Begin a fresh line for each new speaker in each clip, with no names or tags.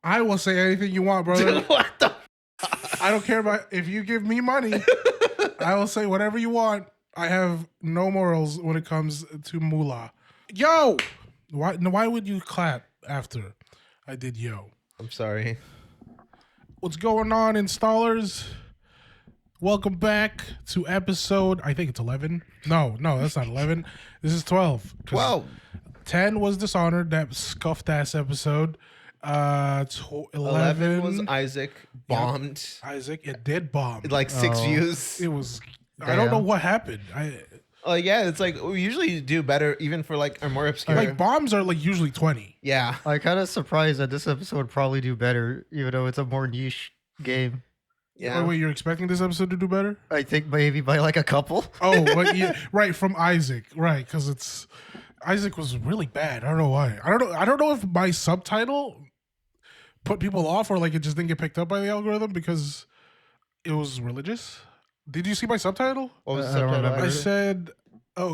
I will say anything you want, brother.
What the?
I don't care about if you give me money. I will say whatever you want. I have no morals when it comes to moolah. Yo, why would you clap after I did yo?
I'm sorry.
What's going on, installers? Welcome back to episode, I think it's 11. No, that's not 11. This is 12.
12.
10 was Dishonored, that scuffed ass episode. 11
was Isaac bombed.
Yep. Isaac, it did bomb.
Like 6 views.
It was.
Damn.
I don't know what happened.
Yeah, it's like we usually do better, even for like our more obscure.
Like bombs are like usually 20.
Yeah.
I'm kind of surprised that this episode would probably do better, even though it's a more niche game.
Yeah.
Wait, you're expecting this episode to do better?
I think maybe by like a couple.
Oh, but yeah, right, from Isaac, right? Because Isaac was really bad. I don't know why. I don't know if my subtitle put people off or like it just didn't get picked up by the algorithm because it was religious. Did you see my subtitle?
What was the
I don't
subtitle?
remember.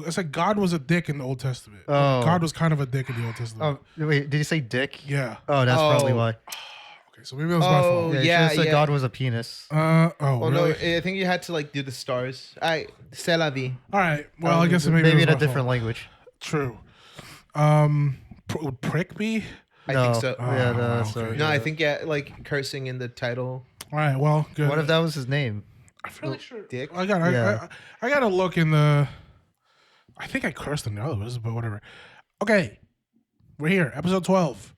I said God was a dick in the Old Testament.
Oh.
God was kind of a dick in the Old Testament.
Oh, wait, did you say dick?
Yeah.
Oh, that's probably
Oh.
why.
Okay, so maybe that was my fault.
Yeah,
Yeah,
you should have said
yeah.
God was a penis.
Well,
No,
really?
I think you had to like do the stars. C'est la vie.
All right. Well, I guess maybe it
maybe
was
in a
my
different
fault.
language.
True. Would prick be?
I
No.
think so.
Yeah, no,
okay.
sorry.
No, I think like cursing in the title.
All right. Well, good.
What if that was his name?
I'm fairly sure.
Dick.
I got.
Yeah.
I got to look in the. I think I cursed in the others, but whatever. Okay, we're here, episode 12.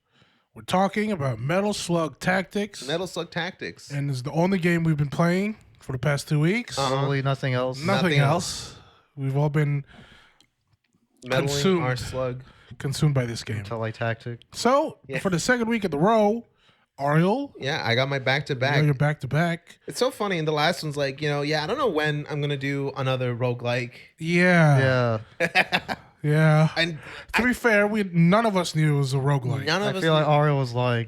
We're talking about Metal Slug Tactics,
Metal Slug Tactics.
and it's the only game we've been playing for the past 2 weeks.
Probably nothing else.
Nothing
nothing
else. We've all been
Meddling
consumed.
our slug.
consumed by this game.
Until like tactic.
So
Yeah.
for the second week in the row, Ariel,
Yeah, I got my back to
now
back.
you're back to back.
It's so funny. And the last one's like, I don't know when I'm gonna do another roguelike.
Yeah,
Yeah.
And
To be fair, none of us knew it was a roguelike.
none
I
of us.
feel like Ariel was lying.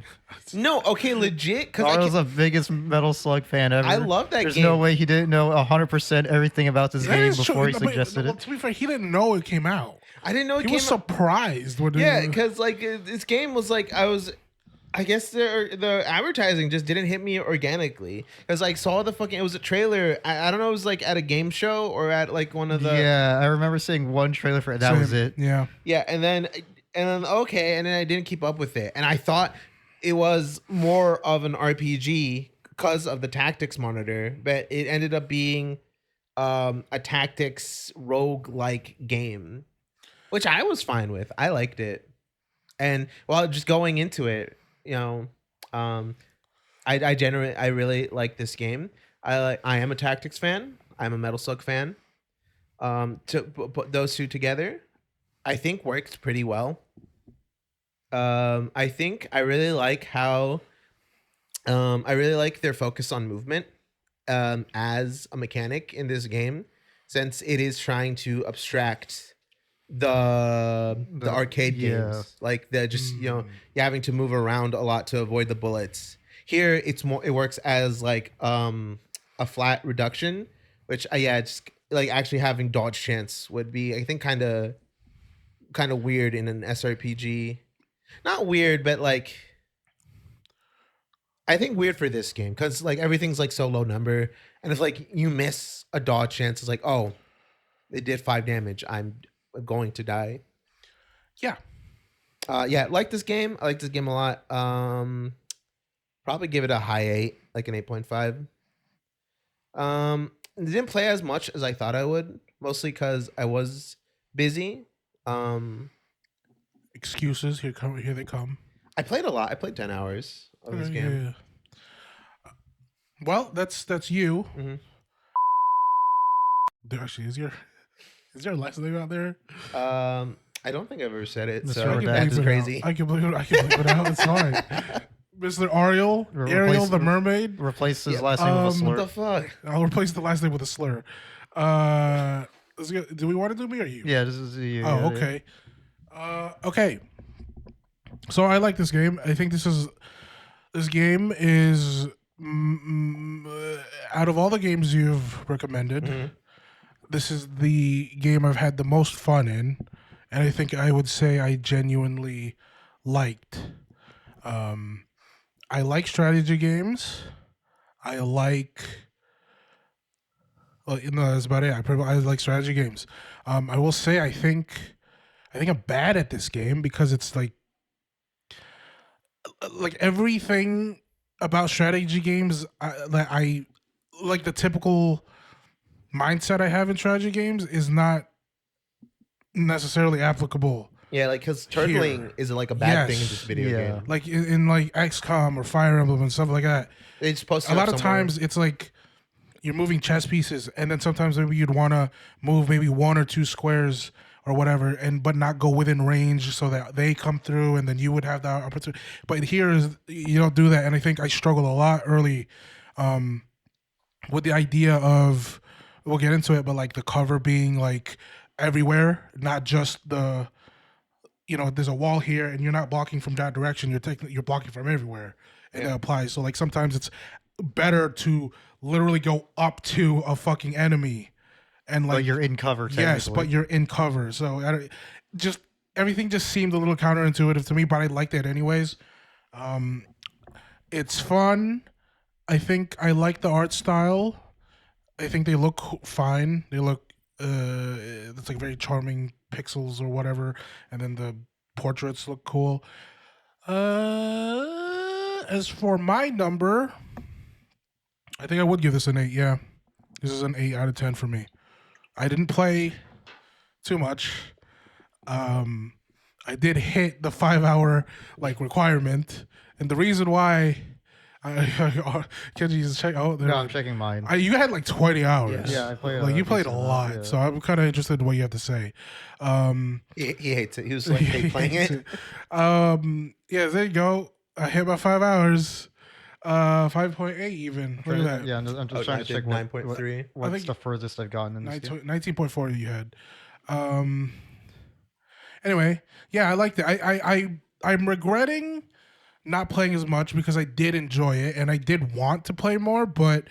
No, okay, legit. Because
Ariel's the biggest Metal Slug fan ever.
I love that
There's
game.
no way he didn't know 100% everything about this
That
game
is true.
before he
But-
suggested
well,
it.
to be fair, he didn't know it came out.
I didn't know it
He
came
was
out.
surprised when
Yeah,
it,
because like this game was like I guess the advertising just didn't hit me organically because like saw the fucking it was a trailer. I don't know, it was like at a game show or at like one of the
Yeah, I remember seeing one trailer for it. That was it.
Yeah.
and then okay, and then I didn't keep up with it, and I thought it was more of an RPG because of the tactics monitor, but it ended up being a tactics rogue-like game, which I was fine with. I liked it, and while just going into it, I really like this game. I am a tactics fan. I'm a Metal Slug fan. To put those two together, I think works pretty well. I think I really like how I really like their focus on movement as a mechanic in this game, since it is trying to abstract the arcade games, like the just you're having to move around a lot to avoid the bullets. Here it works as like a flat reduction, which just like actually having dodge chance would be, I think, kind of weird in an SRPG. Not weird, but like I think weird for this game because like everything's like so low number, and if like you miss a dodge chance, it's like, oh, it did 5 damage, I'm going to die.
Yeah.
Like this game. I like this game a lot. Probably give it a high 8, like an 8.5. Didn't play as much as I thought I would, mostly because I was busy.
Excuses. Here they come.
I played a lot. I played 10 hours of this game.
Yeah. Well, that's you.
Mhm.
There actually is there a last name out there?
I don't think I've ever said it,
Mr.
so
Redacted.
that's
bleep it
crazy.
out. I can believe it out. It's fine. Mr. Ariel,
Replace-
the mermaid.
Replace his
Yeah,
last name with a
What
slur.
the fuck?
I'll replace the last name with a slur. Do we want to do me or you?
Yeah, this is you.
Oh, okay. Okay. So I like this game. I think this game is out of all the games you've recommended, this is the game I've had the most fun in, and I think I would say I genuinely liked. I like strategy games. I like. Well, no, that's about it. I like strategy games. I will say I think I'm bad at this game because it's like everything about strategy games. I like the typical mindset I have in strategy games is not necessarily applicable
Yeah, like because
here.
turtling is like a bad thing in this
Yes.
video
Yeah.
game.
Like in like XCOM or Fire Emblem and stuff like that.
It's supposed to
A lot of times it's like you're moving chess pieces, and then sometimes maybe you'd want to move maybe one or two squares or whatever, and but not go within range so that they come through, and then you would have that opportunity. But here is you don't do that, and I think I struggled a lot early with the idea of we'll get into it, but like the cover being like everywhere, not just the there's a wall here, and you're not blocking from that direction. You're blocking from everywhere, and that applies. So like sometimes it's better to literally go up to a fucking enemy and like
But you're in cover.
yes, but you're in cover. So just everything just seemed a little counterintuitive to me, but I liked it anyways. It's fun. I think I like the art style. I think they look fine. They look it's like very charming pixels or whatever, and then the portraits look cool. As for my number, I think I would give this an 8. Yeah, this is an 8 out of 10 for me. I didn't play too much. I did hit the 5-hour like requirement, and the reason why Kenji is check. Oh,
No, I'm checking mine.
you had like 20 hours.
Yeah, I played.
Like you played a
decent
lot,
amount, yeah.
so I'm kind of interested in what you have to say.
he hates it. He was like hate playing it.
Yeah, there you go. I hit my 5 hours. 5.8 even. Look at that.
Yeah, I'm just
Oh,
trying
I
to check
did 9.3.
what's
think-
the furthest I've gotten in this game.
19.4 you had. Anyway, yeah, I liked it. I'm regretting not playing as much because I did enjoy it and I did want to play more, but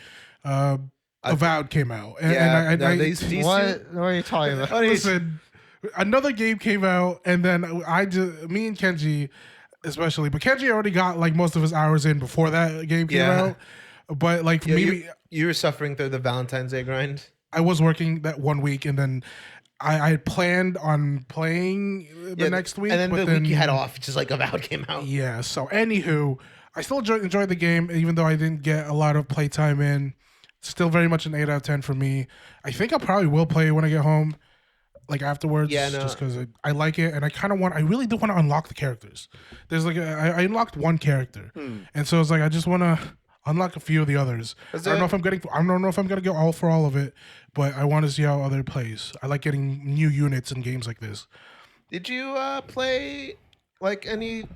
Avowed came out. And,
Yeah,
and
no,
I
these two-
What are you talking about?
listen, another game came out, and then me and Kenji, especially, but Kenji already got like most of his hours in before that game came
Yeah.
out. But like
Yeah,
maybe
you were suffering through the Valentine's Day grind.
I was working that 1 week, and then I had planned on playing the next week,
and then
but
the week you had off, just like Avowed came out.
Yeah. So, anywho, I still enjoyed the game, even though I didn't get a lot of playtime in. Still very much an 8 out of 10 for me. I think I probably will play when I get home, like afterwards,
Yeah, no.
just because I like it, and I really do want to unlock the characters. There's like I unlocked one character, and so it's like I just want to unlock a few of the others. I don't know if I'm gonna go all for all of it, but I want to see how other plays. I like getting new units in games like this.
Did you play like any?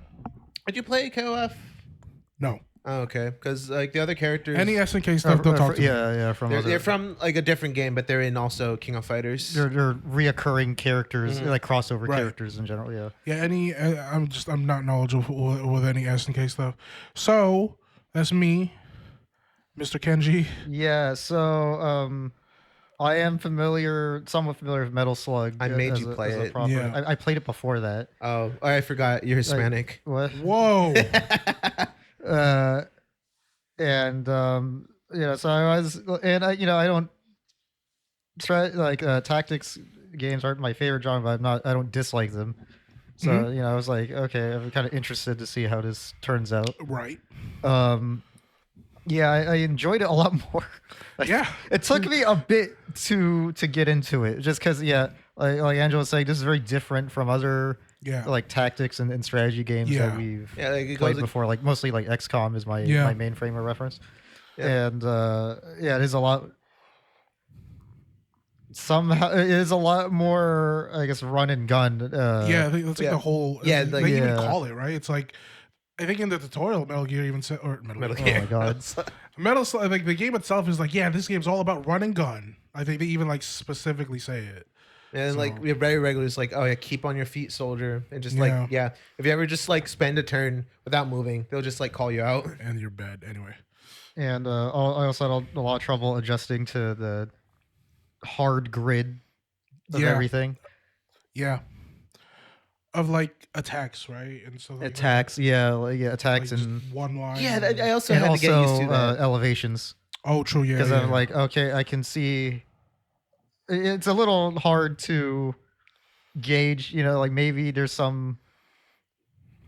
Did you play KOF?
No,
Oh, okay, because like the other characters,
any SNK stuff. Don't talk to me.
Yeah, from
they're,
other,
they're from like a different game, but they're in also King of Fighters.
they're reoccurring characters, like crossover
Right.
characters in general. Yeah.
Yeah, I'm not knowledgeable with any SNK stuff. So that's me, Mr. Kenji.
Yeah, so I am somewhat familiar with Metal Slug.
I made you play it.
Yeah.
I played it before that.
Oh, I forgot you're Hispanic.
What?
Whoa.
And so I was, and I don't try like tactics games aren't my favorite genre, but I don't dislike them. So I was like, okay, I'm kind of interested to see how this turns out.
Right.
Yeah, I enjoyed it a lot more. Like,
Yeah.
it took me a bit to get into it, just because like Angela was saying, this is very different from other
Yeah.
like tactics and strategy games
Yeah.
that we've
Yeah, like it
played
goes
before. Like mostly like XCOM is my
Yeah.
my main frame of reference,
Yeah.
and it is a lot. Somehow, it is a lot more, I guess, run and gun.
Yeah, I think that's like
yeah.
the whole.
Yeah,
they
like-
even
Yeah.
call it right. It's like I think in the tutorial, Metal Gear even said, or
Metal
Gear.
Gear.
Oh my god.
Metal Slug, like the game itself is like, yeah, this game's all about run and gun. I think they even like specifically say it.
And like we're very regular, it's like, oh yeah, keep on your feet, soldier, and just
Yeah.
like if you ever just like spend a turn without moving, they'll just like call you out.
And you're bad anyway.
And I also had a lot of trouble adjusting to the hard grid of
Yeah.
everything.
Yeah. of like attacks, right? And so like,
Attacks, attacks
just
and
one line.
Yeah,
and-
I also
and
had to get used
also
to that.
elevations.
oh, true. Yeah.
Because
yeah,
I'm
yeah.
like, okay, I can see. It's a little hard to gauge, like maybe there's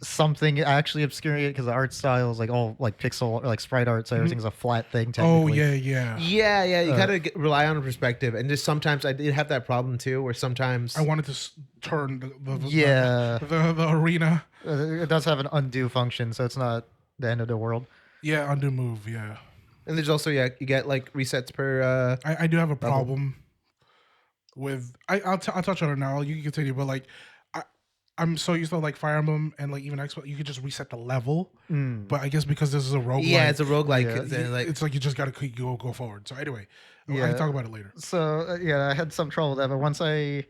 something actually obscuring it because the art style is like all like pixel or like sprite art, so everything's a flat thing
oh
technically.
yeah.
Yeah, you
Uh,
gotta rely on perspective, and just sometimes I did have that problem too, where sometimes
I wanted to turn
Yeah.
the arena.
It does have an undo function, so it's not the end of the world.
Yeah, undo move. Yeah,
and there's also you get like resets per.
I do have a problem with. I'll touch on it now. You can continue, but like. I'm so used to like Fire Emblem and like even Xbox, you could just reset the level. But I guess because this is a roguelike,
Yeah, it's a roguelike.
Yeah.
It's
like you just gotta go forward. So anyway, I
Yeah.
can talk about it later.
So I had some trouble with that, but once I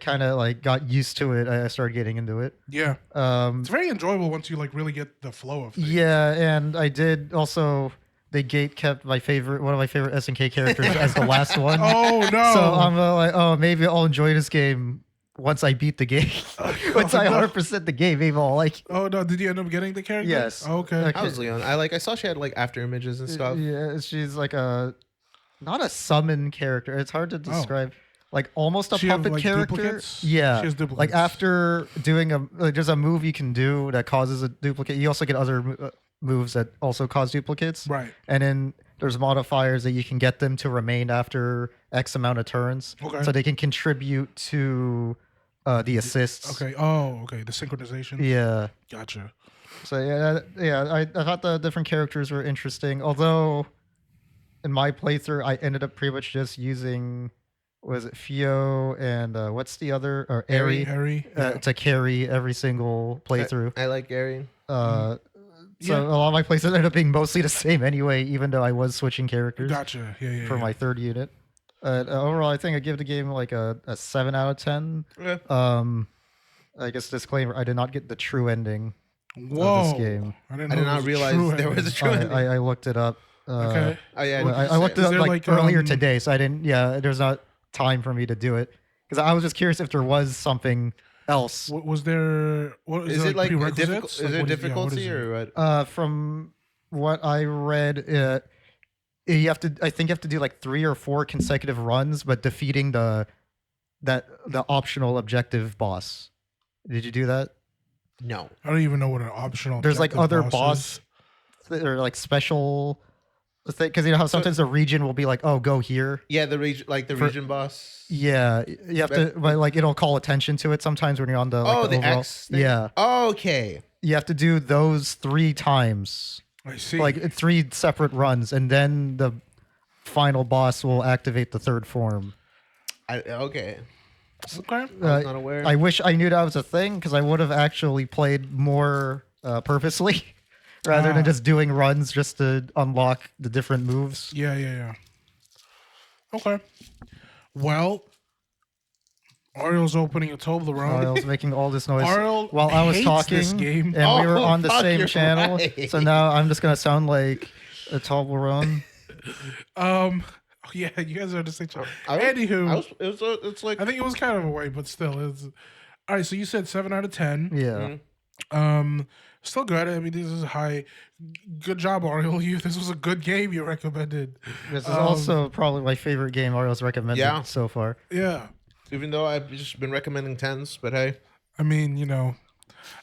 kind of like got used to it, I started getting into it.
Yeah, it's very enjoyable once you like really get the flow of things.
Yeah, and I did also. They gate kept one of my favorite SNK characters as the last one.
Oh no!
So I'm like, oh, maybe I'll enjoy this game once I beat the game. Once I 100% the game, maybe I'll like.
Oh no! Did you end up getting the character?
Yes.
Oh, okay.
Okay.
I was Leon. I saw she had like after images and stuff.
Yeah, she's like not a summon character. It's hard to describe. Like almost a
She have,
puppet
like,
character.
duplicates?
Yeah.
She has duplicates.
Like after doing there's a move you can do that causes a duplicate. You also get other moves that also cause duplicates.
Right.
And then there's modifiers that you can get them to remain after X amount of turns.
Okay.
So they can contribute to the assists.
Okay. Oh, okay. The synchronization.
Yeah.
Gotcha.
So I thought the different characters were interesting. Although in my playthrough, I ended up pretty much just using was it Fio and what's the other or Ari
Harry.
to carry every single playthrough.
I like Gary.
So
Yeah.
a lot of my playthroughs ended up being mostly the same anyway, even though I was switching characters
Gotcha. Yeah.
for my third unit. Overall, I think I give the game like a 7 out of 10.
Yeah.
I guess disclaimer: I did not get the true ending
Whoa.
of this game.
I did
I did not realize there was a true ending.
I looked it up.
Okay.
Oh yeah,
I looked it
Is
up
there,
like
like,
earlier today, so I didn't. Yeah, there's not time for me to do it because I was just curious if there was something else.
Was there? What
Is it like a
prerequisites?
difficult? Is
Like,
there
what
difficulty
it?
or what?
From what I read, you have to. I think you have to do like 3 or 4 consecutive runs, but defeating the optional objective boss. Did you do that?
No.
I don't even know what an optional.
There's like
objective
other boss that are like special because you know how sometimes the region will be like, oh, go here.
Yeah, the region, like the region boss.
Yeah, you have to, but like it'll call attention to it sometimes when you're on the like,
the
overall,
X thing?
Yeah,
Okay.
you have to do those 3 times,
I see.
like 3 separate runs, and then the final boss will activate the third form.
Okay.
okay.
I was not aware.
I wish I knew that was a thing because I would have actually played more purposely rather than just doing runs just to unlock the different moves.
Yeah. Okay. Well, Ariel's opening a Toblerone.
Ariel's making all this noise
Ariel
while I was
hates
talking,
this game.
and we were
Oh,
on the
fuck,
same
you're
channel.
right.
So now I'm just gonna sound like a Toblerone.
Yeah, you guys are on the same channel.
Anywho,
Anywho,
it's like
I think it was kind of a way, but still, it's all right. So you said 7 out of 10.
Yeah.
Still good. I mean, this is high. Good job, Ariel. This was a good game you recommended.
This is also probably my favorite game Ariel's recommended so far.
Yeah.
even though I've just been recommending 10s, but hey.
I mean, you know,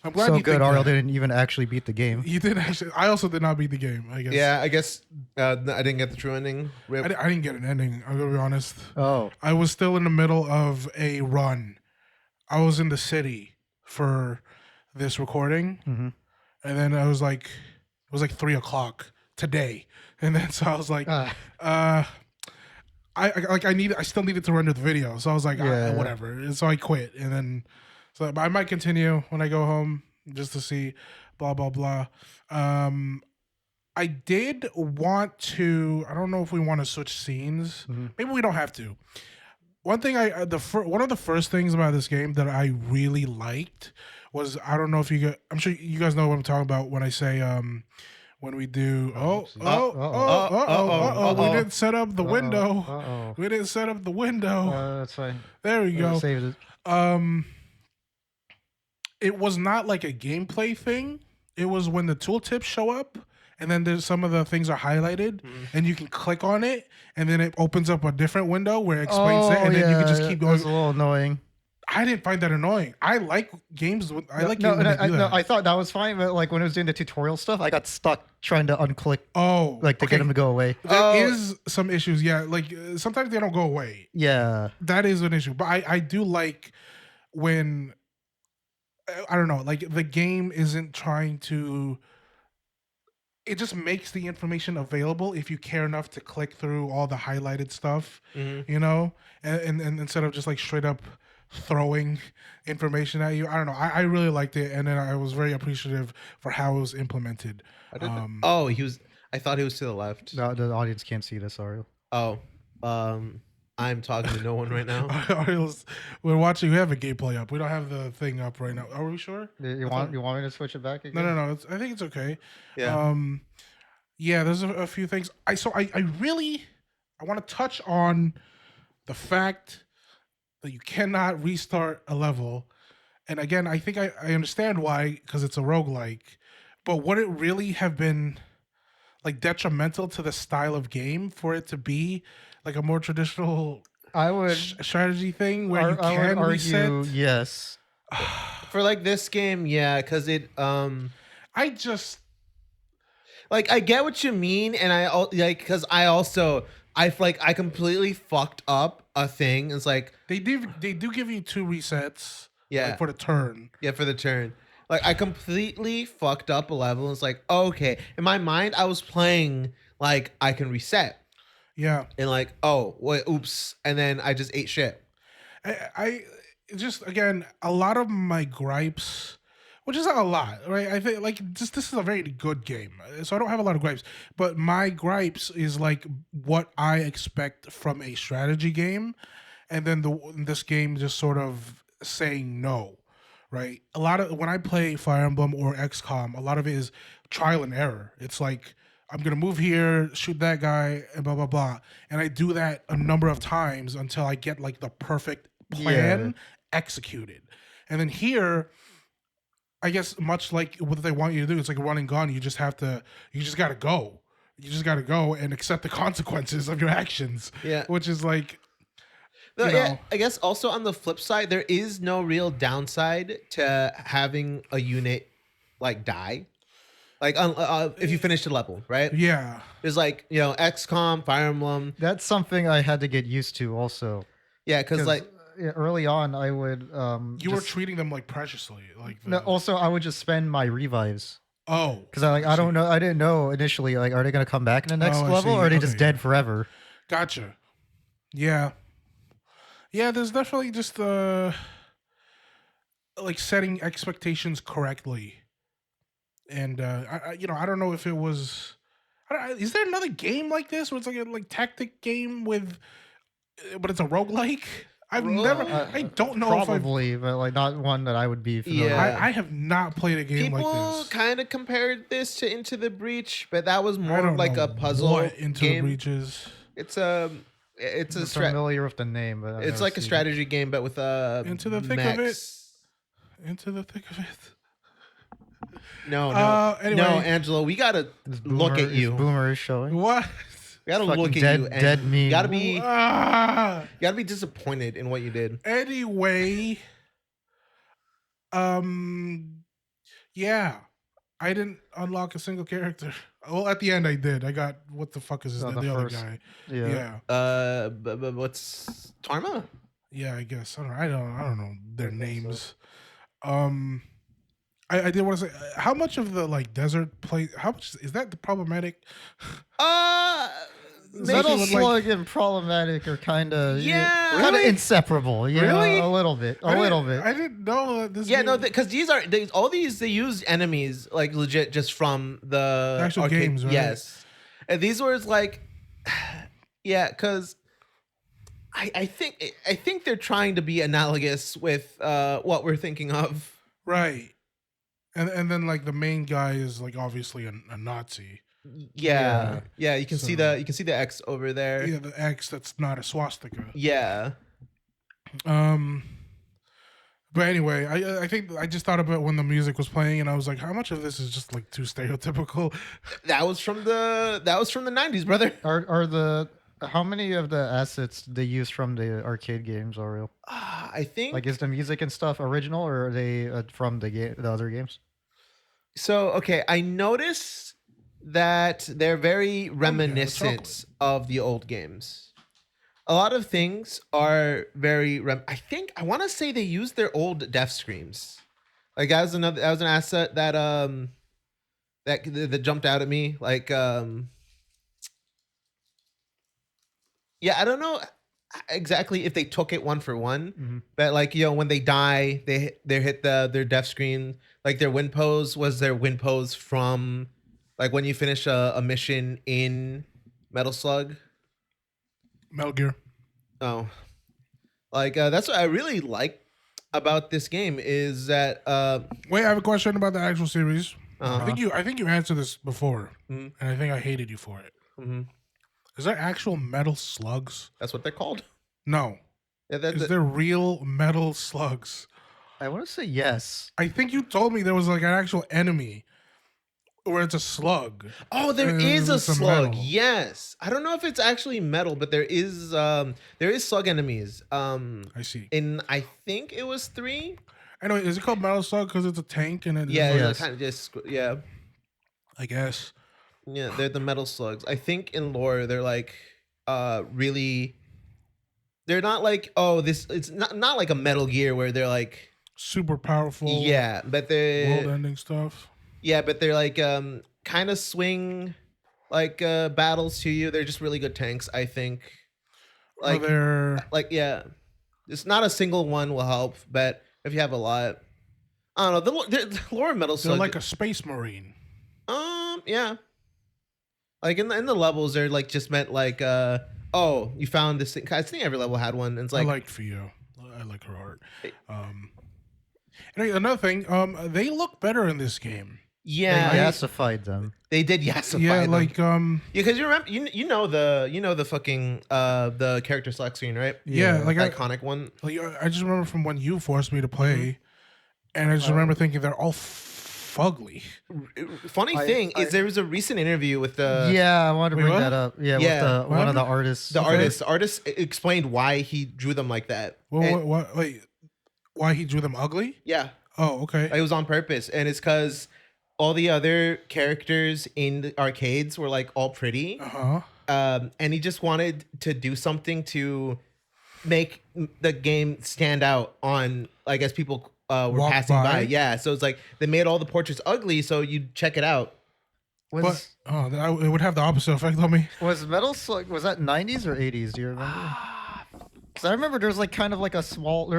I'm glad
So
you
good,
think
Ariel
that.
didn't even actually beat the game.
You did actually. I also did not beat the game. I guess.
Yeah, I guess I didn't get the true ending. Rip.
I didn't get an ending. I'm gonna be honest.
Oh.
I was still in the middle of a run. I was in the city for this recording, and then I was like, it was like 3:00 today, and then so I was like, I still needed to render the video, so I was like,
Yeah.
whatever. And so I quit, and then so I might continue when I go home just to see, blah blah blah. I did want to. I don't know if we want to switch scenes. Maybe we don't have to. One thing one of the first things about this game that I really liked was, I don't know if you I'm sure you guys know what I'm talking about when I say when we do we didn't set up the window. We didn't set up the window.
That's fine.
There we go.
Saved it.
it was not like a gameplay thing. It was when the tooltips show up, and then there's some of the things are highlighted, and you can click on it, and then it opens up a different window where it explains it, and then you can just keep going.
That's a little annoying.
I didn't find that annoying. I like games. I like
no,
games when they do that.
I thought that was fine, but like when it was doing the tutorial stuff, I got stuck trying to unclick, to get them to go away.
There is some issues, yeah. Like sometimes they don't go away.
Yeah,
that is an issue. But I do like when I don't know, like the game isn't trying to. It just makes the information available if you care enough to click through all the highlighted stuff, you know, and instead of just like straight up throwing information at you. I don't know. I really liked it, and then I was very appreciative for how it was implemented.
He was. I thought he was to the left.
no, the audience can't see this, Ariel.
Oh, I'm talking to no one right now.
We're watching. We have a gameplay up. We don't have the thing up right now. Are we sure?
You want me to switch it back again?
No. I think it's okay.
Yeah.
Yeah. There's a few things. I want to touch on the fact that you cannot restart a level. And again, I think I understand why, because it's a roguelike. But would it really have been like detrimental to the style of game for it to be like a more traditional strategy thing where you can reset?
Yes.
For like this game, yeah, because it
I just
like I get what you mean, and I completely fucked up a thing. It's like
they do give you 2 resets.
Yeah.
Like for the turn.
Yeah, for the turn. Like I completely fucked up a level. It's like, okay. In my mind, I was playing like I can reset.
Yeah.
And like, oh, wait, oops. And then I just ate shit.
I just, again, a lot of my gripes, which is not a lot, right? I think like this is a very good game. So I don't have a lot of gripes. But my gripes is like what I expect from a strategy game. And then this game just sort of saying no, right? A lot of when I play Fire Emblem or XCOM, a lot of it is trial and error. It's like I'm gonna move here, shoot that guy, and blah blah blah, and I do that a number of times until I get like the perfect plan executed. And then here, I guess much like what they want you to do, it's like a run and gun. You just gotta go. You just gotta go and accept the consequences of your actions.
Yeah,
which is like.
Yeah, I guess also on the flip side, there is no real downside to having a unit like die. Like if you finish the level, right?
Yeah.
There's like, XCOM, Fire Emblem.
That's something I had to get used to also.
Yeah, because like
early on I would
you were treating them like preciously.
Also I would just spend my revives.
Oh.
Because I don't know, I didn't know initially, like, are they gonna come back in the next level or are they just dead forever?
Gotcha. Yeah. Yeah, there's definitely just like setting expectations correctly, and I don't know if it was. Is there another game like this where it's like a tactic game but it's a roguelike? I don't know.
Probably, but like not one that I would be familiar with.
I have not played a game like this.
People kind of compared this to Into the Breach, but that was more like a puzzle
Into
game.
the Breach is.
It's
I'm familiar with the name, but
it's like a strategy game, but with
Into the thick of it. Into the thick of it.
No,
anyway.
No, Angelo, we gotta look at you.
Boomer is showing.
What?
We gotta look at you. And
dead meme.
You gotta be disappointed in what you did.
Anyway, yeah, I didn't unlock a single character. Well, at the end I did. I got what the fuck is his name? The other guy. Yeah.
But what's Tarma?
Yeah, I guess. I don't know their names. So. I did want to say, how much of the desert place? How much is that problematic?
Metal Slug and problematic are kind of inseparable.
Really?
A little bit. A little bit.
I didn't know that this.
Yeah, no, because they use enemies like legit just from the
actual
arcade
games, right?
Yes, and these were like, yeah, because I think they're trying to be analogous with what we're thinking of,
right? And then the main guy is obviously a Nazi.
Yeah. You can see the X over there.
Yeah, the X that's not a swastika.
Yeah.
But anyway, I think I just thought about when the music was playing, and I was like, how much of this is just like too stereotypical?
That was from the 90s, brother.
Are the how many of the assets they use from the arcade games, Ariel?
I think
Like, is the music and stuff original, or are they from the other games?
so. Okay, I noticed that they're very reminiscent of the old games. A lot of things are very. I want to say they used their old death screams. Like that was an asset that jumped out at me. Like yeah, I don't know exactly if they took it one for one, but like when they die, they hit their death screen. Like their win pose was their win pose from like when you finish a mission in Metal Slug.
Metal Gear.
Oh, like that's what I really like about this game is that
Wait, I have a question about the actual series.
Uh-huh.
I think you answered this before,
Mhm.
and I think I hated you for it.
mhm,
Is there actual metal slugs?
that's what they're called.
No.
Yeah,
Is there real metal slugs?
I want to say yes.
I think you told me there was like an actual enemy where it's a slug.
Oh, there
And
is a
it's a
slug.
metal.
Yes, I don't know if it's actually metal, but there is slug enemies.
I see.
I think it was 3.
Anyway, is it called metal slug because it's a tank and it?
Yeah,
Yes.
kind of just yeah.
I guess.
Yeah, they're the metal slugs. I think in lore they're like really they're not like it's not like a Metal Gear where they're like
Super powerful.
yeah, but they're
World-ending stuff.
yeah, but they're like kind of swing like battles to you. They're just really good tanks, I think.
Like, they're
Yeah. It's not a single one will help, but if you have a lot I don't know, the lore of Metal
they're
Slug
like a space marine.
yeah. Like in the levels, they're like just meant like, oh, you found this thing. I think every level had one. And it's
I
like,
like Fio. I like her art. Anyway, another thing, they look better in this game.
yeah,
They yassified them.
they did yassify
Yeah,
them.
like
because you remember, you know the fucking the character select screen, right?
yeah, like
Iconic one.
I just remember from when you forced me to play, and I just remember thinking they're all fugly.
Funny thing is, there was a recent interview with the
Yeah, I wanted to
Wait,
bring
what?
that up. Yeah,
Yeah.
with one of the artists.
the artist. The artist explained why he drew them like that.
Well,
And-
what? Wait, why he drew them ugly?
yeah,
Oh, okay.
it was on purpose, and it's because all the other characters in the arcades were like all pretty. And he just wanted to do something to make the game stand out on, I guess, people were
Walk
passing by.
by?
Yeah, so it's like they made all the portraits ugly, so you'd check it out.
Was
But it would have the opposite effect on me.
was Metal Slug, was that 90s or 80s? Do you remember? Because I remember there was like kind of like there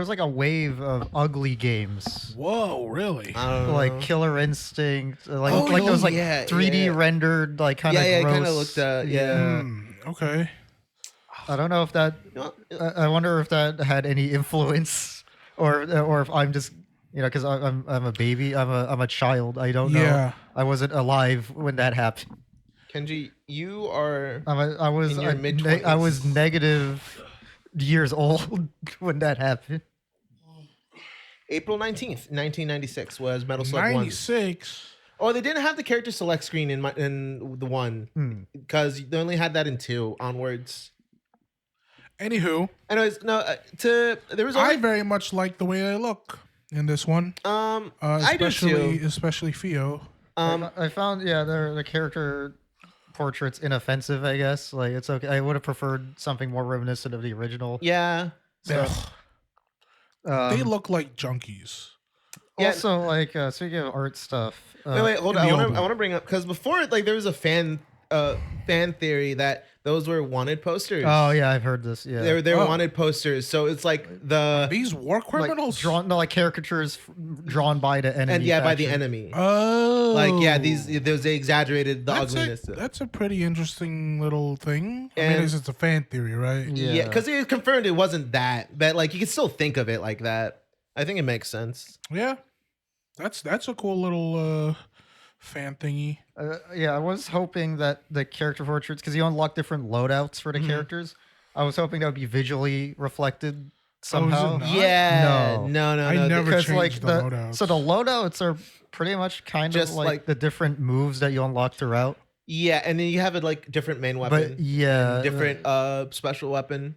was like a wave of ugly games.
Whoa, really?
I don't know.
Like Killer Instinct, like
Oh,
like those like
yeah,
3D
yeah.
rendered, like kind of
yeah, it
gross.
kind of looked. Yeah.
Okay.
I don't know if that. I wonder if that had any influence, or if I'm just because I'm a baby. I'm a child. I don't know.
Yeah.
I wasn't alive when that happened.
Kenji, you are.
I was
In your mid-twenties.
I was negative years old when that happened.
April 19th, 1996 was Metal Slug 1.
96.
Oh, they didn't have the character select screen in the 1 because they only had that in 2 onwards.
Anywho,
Anyways, no, there was
I
only,
very much like the way they look in this one.
I do too.
Especially Fio.
I found the character portraits inoffensive. I guess like it's okay. I would have preferred something more reminiscent of the original.
Yeah.
Ugh, they look like junkies.
Yeah.
Also, like speaking of art stuff.
Wait, hold
in
on.
the
I
old
want to bring up because before, like, there was a fan theory that those were wanted posters.
Oh yeah, I've heard this. Yeah,
They were wanted posters. So it's like
These war
like
criminals.
drawn, no, like caricatures drawn by the enemy.
and yeah, by the
faction.
enemy.
Oh,
Like they exaggerated the ugliness.
That's a pretty interesting little thing. I
And-
mean, it's a fan theory, right?
Yeah, because it confirmed it wasn't that, but like you can still think of it like that. I think it makes sense.
Yeah, that's a cool little fan thingy.
Yeah, I was hoping that the character portraits, because you unlock different loadouts for the characters. I was hoping that would be visually reflected somehow.
not?
Yeah,
No.
no.
I never
Because
changed
like
the
the
loadouts.
so the loadouts are pretty much kind
Just
of
like-
like the different moves that you unlock throughout.
Yeah, and then you have a like different main weapon,
yeah,
and different special weapon.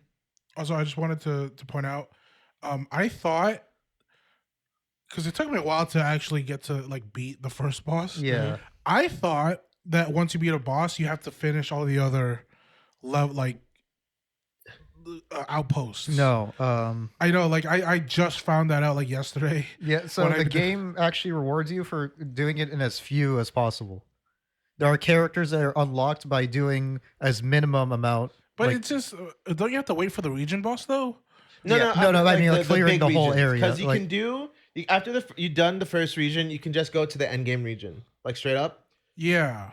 Also, I just wanted to point out, I thought, because it took me a while to actually get to like beat the first boss.
Yeah.
I thought that once you beat a boss, you have to finish all the other level outposts.
No.
I know. Like I just found that out like yesterday.
Yeah. So
When I
the
did-
game actually rewards you for doing it in as few as possible. There are characters that are unlocked by doing as minimum amount.
But
like,
it's just don't you have to wait for the region boss though?
No,
Yeah.
no,
No, I mean, like, clearing
big
the whole area,
because you
like-
can do after you've done the first region, you can just go to the end game region, like straight up.
Yeah.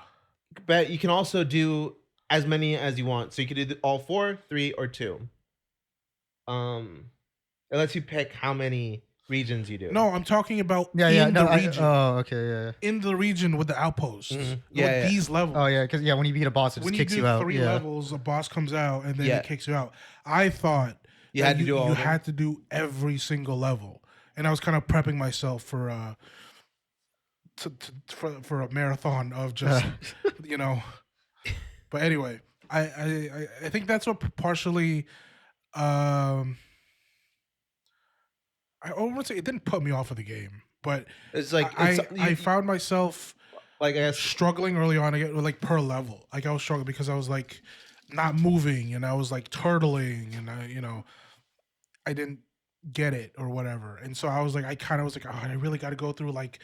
But you can also do as many as you want, so you could do all 4, 3, or 2. It lets you pick how many regions you do.
No, I'm talking about
yeah.
in
No.
the region.
Okay. Yeah.
In the region with the outposts.
Mhm.
With
Yeah.
these levels.
Oh yeah. Because when you beat a boss, it just
When you
kicks
do
you out.
3
Yeah.
levels, a boss comes out and then
Yeah.
it kicks you out. I thought
You
that
had to do all
you
of them?
had to do every single level, and I was kind of prepping myself for for a marathon of just you know. But anyway, I think that's what partially. I won't say it didn't put me off of the game, but
It's like
I found myself
like I guess
struggling early on to get like per level. Like I was struggling because I was like not moving and I was like turtling and I didn't get it or whatever. And so I was like, oh, I really got to go through like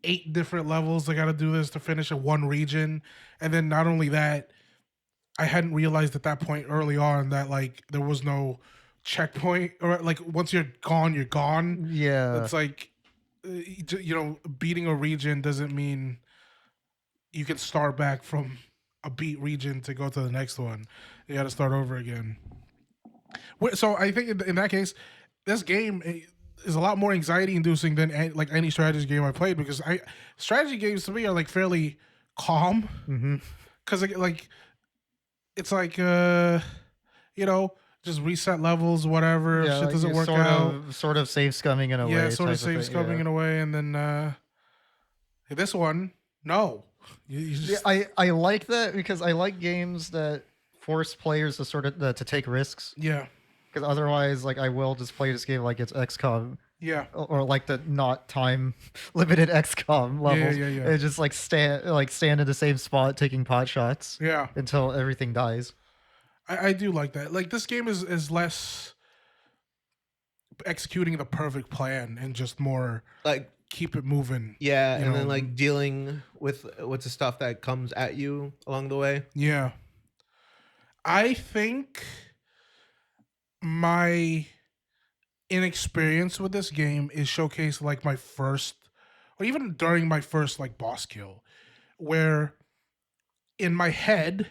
8 different levels. I got to do this to finish in one region. And then not only that, I hadn't realized at that point early on that like there was no checkpoint or like once you're gone, you're gone.
Yeah.
It's like, beating a region doesn't mean you can start back from a beat region to go to the next one. You got to start over again. So I think in that case, this game is a lot more anxiety inducing than like any strategy game I played because strategy games to me are like fairly calm
Mm-hmm.
because like it's like just reset levels, whatever.
Yeah,
Shit
like
doesn't
you're
work out.
Sort of save scumming in a way.
Yeah, sort of
type
saves
thing,
coming
yeah.
in a way, and then this one, no. You just,
I like that because I like games that force players to sort of to take risks.
yeah,
Because otherwise, like I will just play this game like it's XCOM
yeah,
or like the not time limited XCOM levels.
yeah.
And just like stand in the same spot taking pot shots
yeah.
until everything dies.
I do like that. Like this game is less executing the perfect plan and just more
like
keep it moving.
yeah,
you
and
know.
then like dealing with the stuff that comes at you along the way.
Yeah. I think my inexperience with this game is showcased like my first or even during my first like boss kill where in my head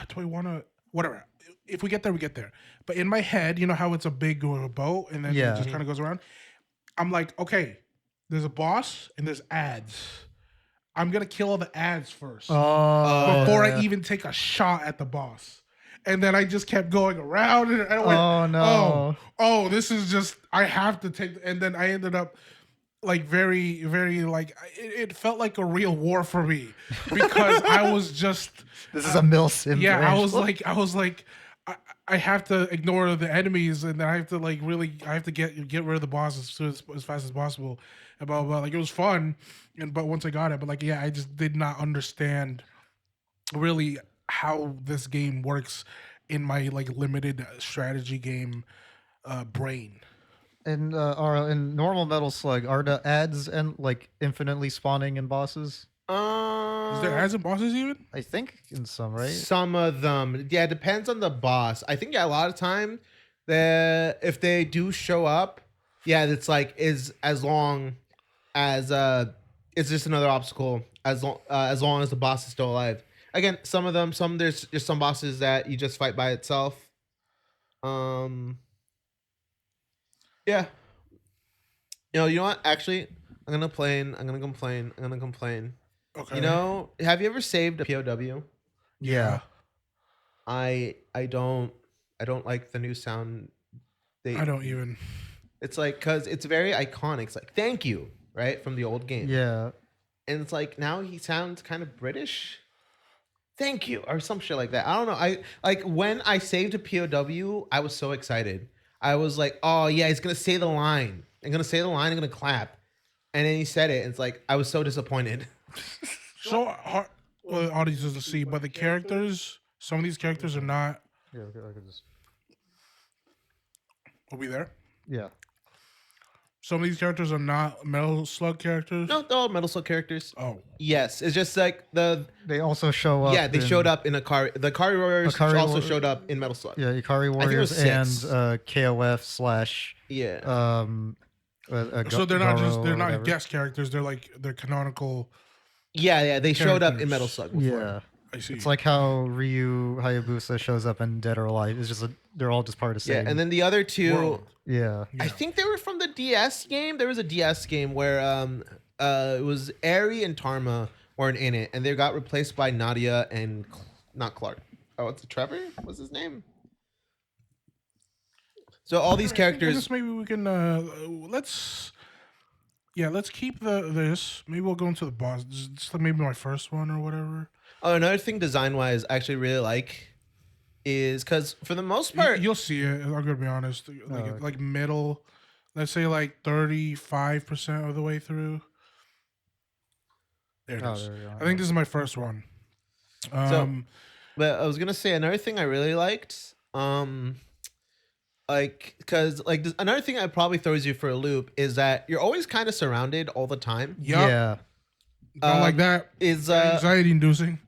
do I want to whatever if we get there we get there but in my head you know how it's a big boat and then
Yeah.
it just kind of goes around. I'm like, okay, there's a boss and there's ads. I'm gonna kill all the ads first before I even take a shot at the boss. And then I just kept going around and I went,
Oh no.
oh, this is just I have to take. And then I ended up like very, very like it felt like a real war for me because I was just
This is a milsim.
yeah.
branch.
I was like. I have to ignore the enemies, and then I have to like really, I have to get rid of the boss as fast as possible, and blah, blah, blah. Like it was fun, but once I got it, but like yeah, I just did not understand really how this game works in my like limited strategy game brain.
And in normal Metal Slug, are the ads and like infinitely spawning in bosses?
Is there ads and bosses even?
I think in some, right?
Some of them, yeah, it depends on the boss. I think a lot of time that if they do show up, yeah, it's like is as long as it's just another obstacle as long as the boss is still alive. Again, some of them, there's some bosses that you just fight by itself. Yeah. You know what? Actually, I'm gonna complain.
Okay.
You know, have you ever saved a POW?
Yeah.
I don't like the new sound They,
I don't even.
it's like because it's very iconic. It's like thank you, right, from the old game.
Yeah.
And it's like now he sounds kind of British. Thank you, or some shit like that. I don't know. I like when I saved a POW, I was so excited. I was like, oh yeah, he's gonna say the line. I'm gonna say the line. I'm gonna clap, and then he said it. And it's like I was so disappointed.
So hard for the audiences to see, but the characters, some of these characters are not.
Yeah. Okay, I could just.
Are we there?
Yeah.
Some of these characters are not Metal Slug characters.
No, they're all Metal Slug characters.
Oh,
Yes, it's just like
They also show up.
yeah, they showed up in Akari. The Akari Warriors
Akari
also
War-
showed up in Metal Slug.
Yeah, Ikari
think it was
Warriors and
6.
KOF slash
Yeah.
so they're not just
Garo
they're
or
not
whatever.
guest characters. They're canonical.
Yeah, they showed up in
Characters.
Metal Slug before.
Yeah.
I see.
It's like how Ryu Hayabusa shows up in Dead or Alive. It's just they're all just part of the
Yeah,
same.
and then the other two,
World.
yeah.
I think they were from the DS game. There was a DS game where it was Ari and Tarma weren't in it, and they got replaced by Nadia and not Clark. Oh, it's Trevor. What's his name? So all these
I
characters.
guess maybe we can let's keep this. Maybe we'll go into the boss. Just like maybe my first one or whatever.
Oh, another thing design wise, I actually really like is because for the most part,
You'll see it. I'm gonna be honest. Like
okay.
like middle, let's say like 35% of the way through. There it
Oh,
is.
there we go.
I think this is my first one.
but I was gonna say another thing I really liked, like because like another thing that probably throws you for a loop is that you're always kind of surrounded all the time.
Yup.
Yeah.
Don't like that.
Is
Anxiety inducing.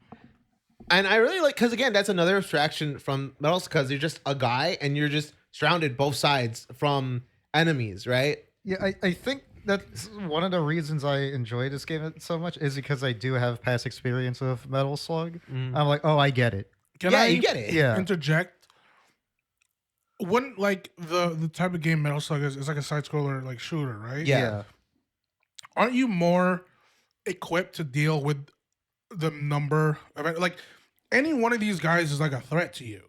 and I really like because again that's another abstraction from Metals because you're just a guy and you're just surrounded both sides from enemies, right?
Yeah, I think that's one of the reasons I enjoy this game so much is because I do have past experience with Metal Slug. I'm like, oh, I get it.
Can
Yeah,
I
you get it.
Yeah.
interject? When like the type of game Metal Slug is like a side scroller like shooter, right?
Yeah.
Aren't you more equipped to deal with the number of like any one of these guys is like a threat to you?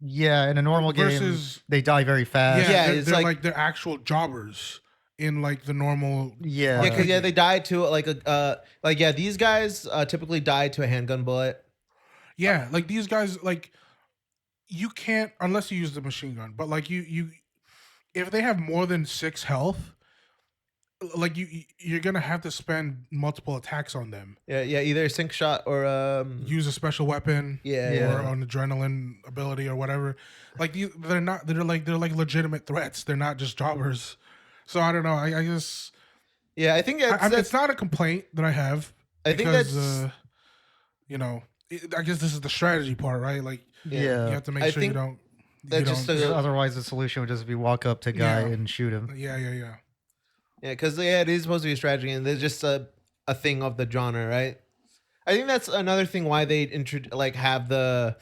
Yeah, in a normal
Versus-
game, they die very fast.
Yeah,
they're,
it's
they're
like-
like they're actual jobbers in like the normal.
Yeah.
Yeah, because they die to these guys typically die to a handgun bullet.
Yeah, like these guys like you can't unless you use the machine gun, but like you if they have more than 6 health, like you're gonna have to spend multiple attacks on them.
Yeah, either a sync shot or
Use a special weapon,
Yeah.
or an adrenaline ability or whatever. Like they're like legitimate threats. They're not just jobbers. So I don't know. I just
yeah. I think
I mean, it's not a complaint that I have.
I think
because,
that's-
I guess this is the strategy part, right? Like
Yeah.
you have to make
I
sure you
think
don't.
that's
you
just
don't-
a-
Otherwise, the solution would just be walk up to guy
Yeah.
and shoot him.
yeah.
Yeah, because it is supposed to be a strategy, and there's just a thing of the genre, right? I think that's another thing why they have the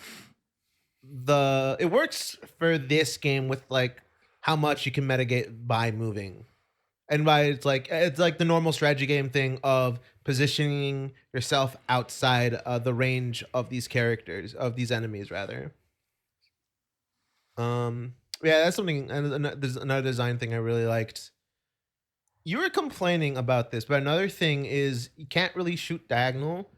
it works for this game with like how much you can mitigate by moving, and by it's like the normal strategy game thing of positioning yourself outside the range of these characters of these enemies rather. Yeah, that's something, and there's another design thing I really liked. You were complaining about this, but another thing is you can't really shoot diagonal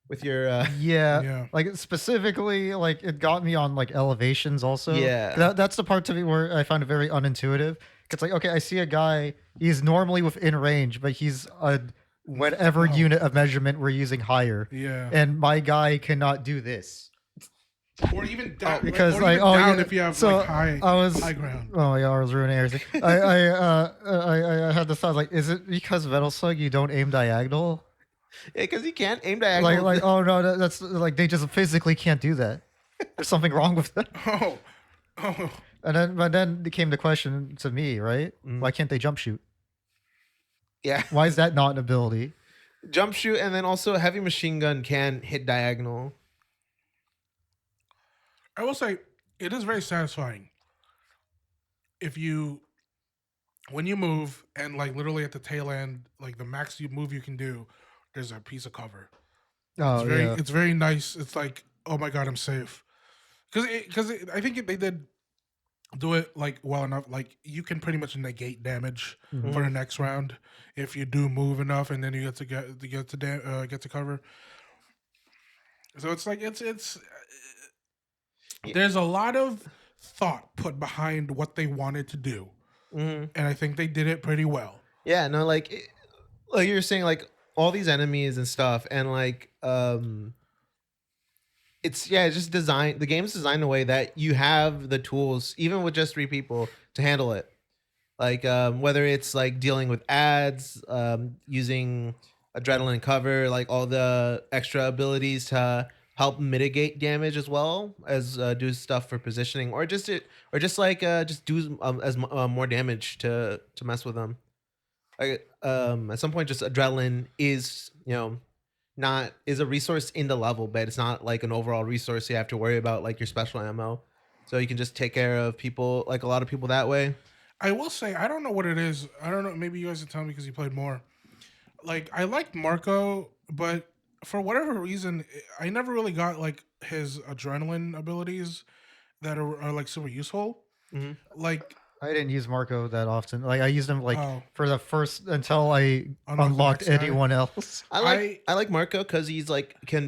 with your
Yeah.
Yeah.
Like specifically, like it got me on like elevations also.
Yeah.
That's the part to me where I found it very unintuitive. It's like, okay, I see a guy, he's normally within range, but he's a whatever unit of measurement we're using higher.
Yeah.
And my guy cannot do this.
Or even down.
Because
or
like,
even
oh
down
yeah,
if you have
so
like high
high
ground.
Oh my god, I was ruining everything. I had the thought like, is it because Metal Slug you don't aim diagonal?
yeah, because you can't aim diagonal.
Like oh no, that's like they just physically can't do that. There's something wrong with that.
Oh.
But then came the question to me, right? Why can't they jump shoot?
yeah,
Why is that not an ability?
jump shoot, and then also a heavy machine gun can hit diagonal.
I will say it is very satisfying when you move and like literally at the tail end, like the max you move you can do, there's a piece of cover.
Oh
It's very nice. It's like, oh my god, I'm safe. Because I think they did do it like well enough, like you can pretty much negate damage
Mhm.
for the next round if you do move enough, and then you get to cover. So it's like it's
Yeah.
there's a lot of thought put behind what they wanted to do,
Mhm.
and I think they did it pretty well.
Yeah, no, like you're saying, like all these enemies and stuff, and like it's just designed. The game's designed in a way that you have the tools, even with just 3 people, to handle it. Like whether it's like dealing with ads, using adrenaline cover, like all the extra abilities to help mitigate damage as well as do stuff for positioning, or just do more damage to mess with them. Like at some point, just adrenaline is not is a resource in the level, but it's not like an overall resource you have to worry about like your special ammo. So you can just take care of people, like a lot of people that way.
I will say I don't know what it is. I don't know. Maybe you guys can tell me because you played more. Like I liked Marco, but for whatever reason, I never really got like his adrenaline abilities that are like super useful.
Hmm.
Like
I didn't use Marco that often. Like I used him like
oh,
for the first until I
Unlock the
unlocked
next guy.
anyone else.
I like Marco because he's like he can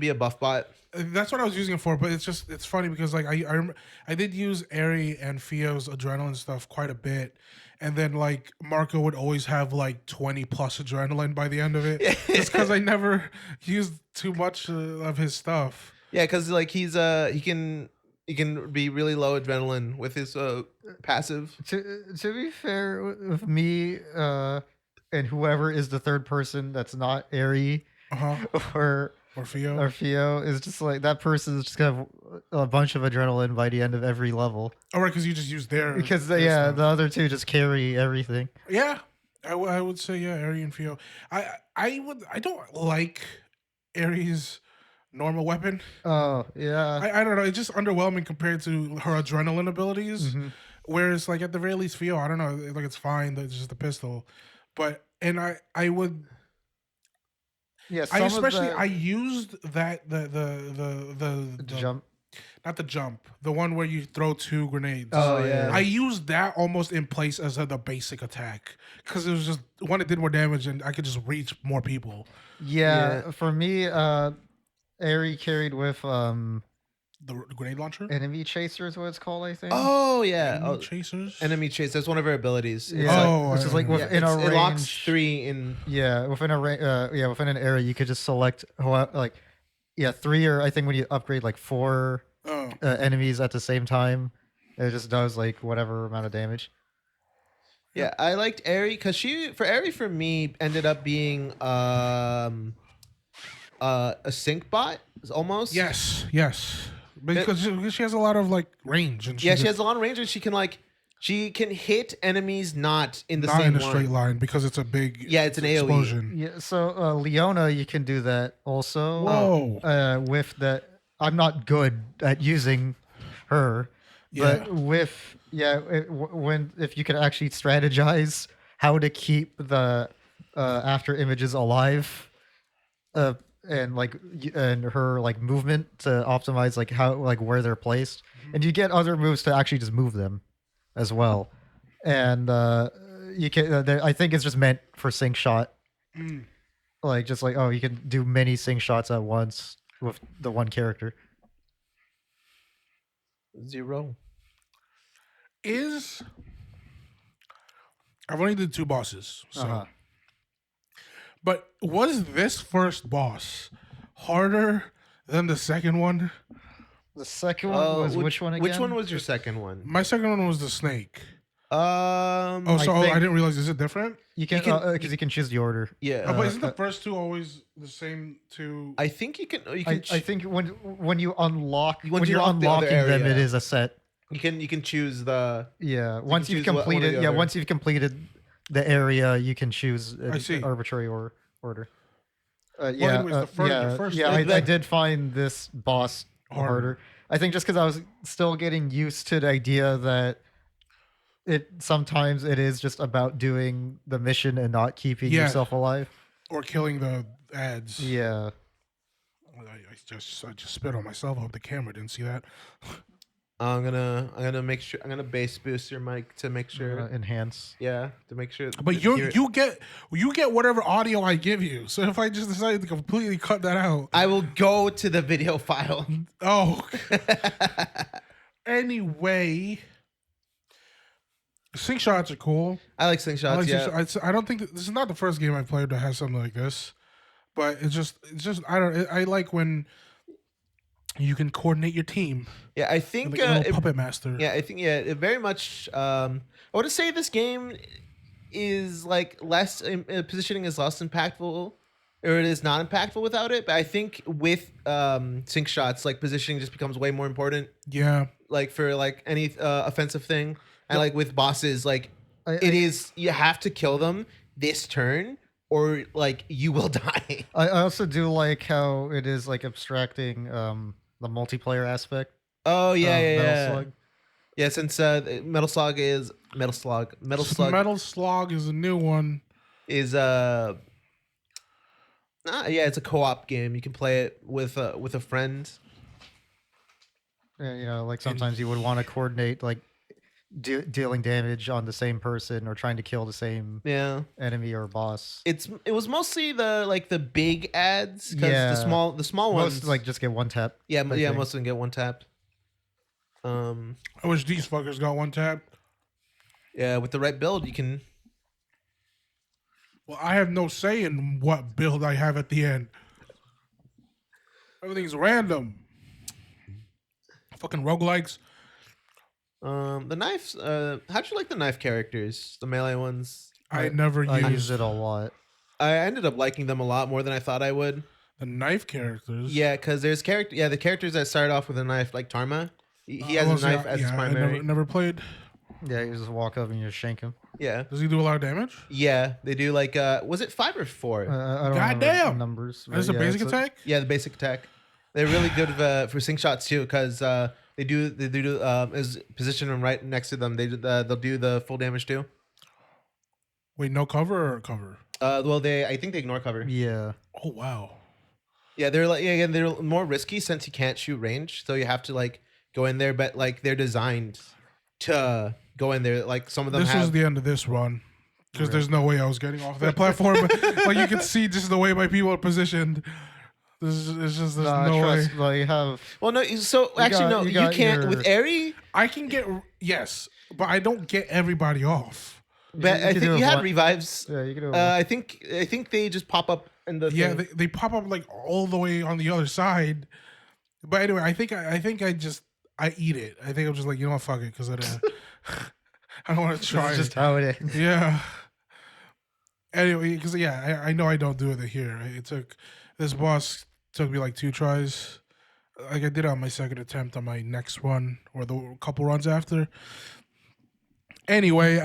be a buff bot.
that's what I was using it for. But it's funny because like I did use Ari and Fio's adrenaline stuff quite a bit, and then like Marco would always have like 20 plus adrenaline by the end of it, just because I never used too much of his stuff.
Yeah, because like he can be really low adrenaline with his passive.
To be fair with me, and whoever is the third person that's not Ari
Uh huh.
or
Or Fio.
or Theo is just like that person is just gonna have a bunch of adrenaline by the end of every level
Oh, right, because you just use
because
their stuff.
the other two just carry everything.
Yeah, I would say yeah, Ari and Fio. I don't like Ari's normal weapon.
Oh yeah.
I don't know. It's just underwhelming compared to her adrenaline abilities.
Mhm.
Whereas like at the very least, Fio, I don't know, like it's fine. It's just a pistol, but and I would
Yeah,
I
some
especially
of
I used that the
jump.
not the jump, the one where you throw 2 grenades.
Oh, yeah.
I used that almost in place as the basic attack because it was just one, it did more damage and I could just reach more people.
Yeah, for me, Ari carried with
The grenade launcher,
enemy chaser is what it's called, I think.
Oh yeah,
enemy chasers,
enemy chase. That's one of her abilities. It's
Yeah,
Oh,
which is like
yeah,
within a range.
it locks 3 in.
Yeah, within a within an area, you could just select like 3 or I think when you upgrade like 4
oh,
enemies at the same time, it just does like whatever amount of damage.
Yeah, I liked Ari because Ari for me ended up being a sync bot almost.
yes, because she has a lot of like range and
Yeah, she has a lot of range and she can hit enemies not in the
not
same
in a straight line because it's a big
it's an AoE.
explosion.
Yeah, so Leona, you can do that also.
Whoa.
With the, I'm not good at using her,
Yeah.
but with when if you could actually strategize how to keep the after images alive, and and her like movement to optimize like how like where they're placed, and you get other moves to actually just move them as well, and you can. I think it's just meant for sync shot.
Mm.
Like just like, oh, you can do many sync shots at once with the one character.
0.
Is I've only did 2 bosses, so
Uh-huh.
but was this first boss harder than the second one?
The second one was which one again?
Which one was your second one?
My second one was the snake.
Um.
Oh, so
think-
I didn't realize. Is it different?
You can because you can choose the order.
Yeah.
Oh, but isn't the first 2 always the same 2?
I think you can.
I think when you unlock
Once
when
you
you're
unlock the other
unlocking them,
area.
it is a set.
You can choose the.
Yeah, once you've
choose one or the
completed
other.
once you've completed the area, you can choose
I see.
an arbitrary order.
anyways, the first
yeah,
one-
I did find this boss harder. I think just because I was still getting used to the idea that sometimes it is just about doing the mission and not keeping
Yeah.
yourself alive.
Or killing the ads.
Yeah.
I just spit on myself. I hope the camera didn't see that.
I'm gonna make sure I'm gonna bass boost your mic to make sure.
Enhance.
Yeah, to make sure.
But
to hear it.
you get whatever audio I give you. So if I just decide to completely cut that out,
I will go to the video file.
oh. Anyway, sync shots are cool.
I like slingshots.
I like
Yeah.
sync shots. I don't think this is not the first game I've played that has something like this, but it's just I like when you can coordinate your team.
Yeah, I think
Like a little puppet master.
Yeah, I think it very much. I would say this game is like less positioning is less impactful, or it is not impactful without it. But I think with sync shots, like positioning just becomes way more important.
Yeah.
Like for like any offensive thing, and like with bosses, like
I-
it is you have to kill them this turn, or like you will die.
I also do like how it is like abstracting the multiplayer aspect.
Oh yeah,
of
yeah,
Metal
yeah.
Slug.
Yeah, since Metal Slug is Metal Slug. Metal Slug
Metal Slug is a new one.
is yeah, it's a co-op game. You can play it with a friend.
Yeah, you know, like sometimes you would want to coordinate like dealing damage on the same person or trying to kill the same
Yeah.
enemy or boss.
It was mostly the big ads because
Yeah.
the small ones
Most like just get one tap.
yeah
I
yeah
think.
most of them get one tapped.
I wish these fuckers got one tap.
Yeah, with the right build you can.
Well, I have no say in what build I have at the end. Everything's random. Fucking roguelikes.
The knives. How'd you like the knife characters? The melee ones.
I never
I
used
use it a lot.
I ended up liking them a lot more than I thought I would.
the knife characters.
Yeah, because there's the characters that started off with a knife, like Tarma. He has a knife as his
I
primary.
never played.
Yeah, you just walk up and you just shank him.
Yeah,
Does he do a lot of damage?
yeah. They do like was it 5 or 4?
I don't remember
Goddamn!
the numbers. but
That's a
yeah,
basic
it's
attack?
Yeah, the basic attack. They're really good for sync shots too, because they do is position them right next to them. They'll do the full damage too.
Wait, no cover or cover?
Well, I think they ignore cover.
Yeah.
Oh, wow.
Yeah, they're more risky since you can't shoot range, so you have to like go in there. But like they're designed to go in there. Like some of them
This
have.
was the end of this run. Because there's no way I was getting off that platform. Like, you can see just the way my people are positioned. There's no way.
Trust, well, you have
Well, no. So actually, no.
you
You
got
can't
your-
with Ari.
I can get, yes, but I don't get everybody off.
But
you
I
can
think
do
you
it
had
one-
revives.
Yeah, you can do it.
I think they just pop up in the
Yeah,
thing.
they pop up like all the way on the other side. But anyway, I think I eat it. I think I'm just like, you know what, fuck it, because I don't want to try.
This is just how it is.
Yeah. Anyway, because I know I don't do it here. It took this boss took me like 2 tries. Like I did it on my second attempt on my next run or the couple runs after. Anyway,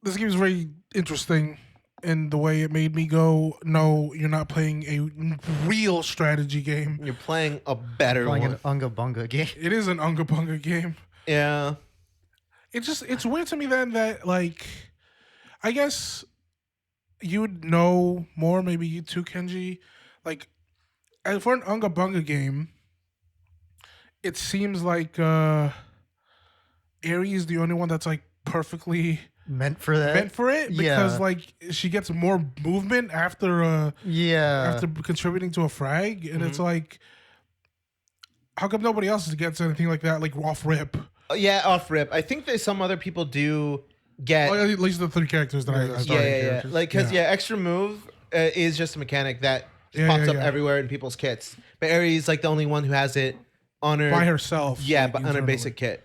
this game is very interesting in the way it made me go, no, you're not playing a real strategy game.
You're playing a better
Playing
one.
an Unga Bunga game.
It is an Unga Bunga game.
Yeah.
It's weird to me then that, like, I guess you would know more, maybe you too, Kenji. Like, for an Unga Bunga game, it seems like Ari is the only one that's like perfectly
Meant for that.
meant for it because
Yeah.
like she gets more movement after
Yeah.
after contributing to a frag, and it's like, how come nobody else gets anything like that, like off rip?
Yeah, off rip. I think there's some other people do get.
Well, at least the 3 characters that I
Yeah,
started.
yeah, yeah.
characters.
Like, because extra move is just a mechanic that just
Yeah,
pops
yeah,
up
yeah.
everywhere in people's kits. But Aries like the only one who has it on her
By herself.
Yeah,
like,
but on her
internally.
basic kit.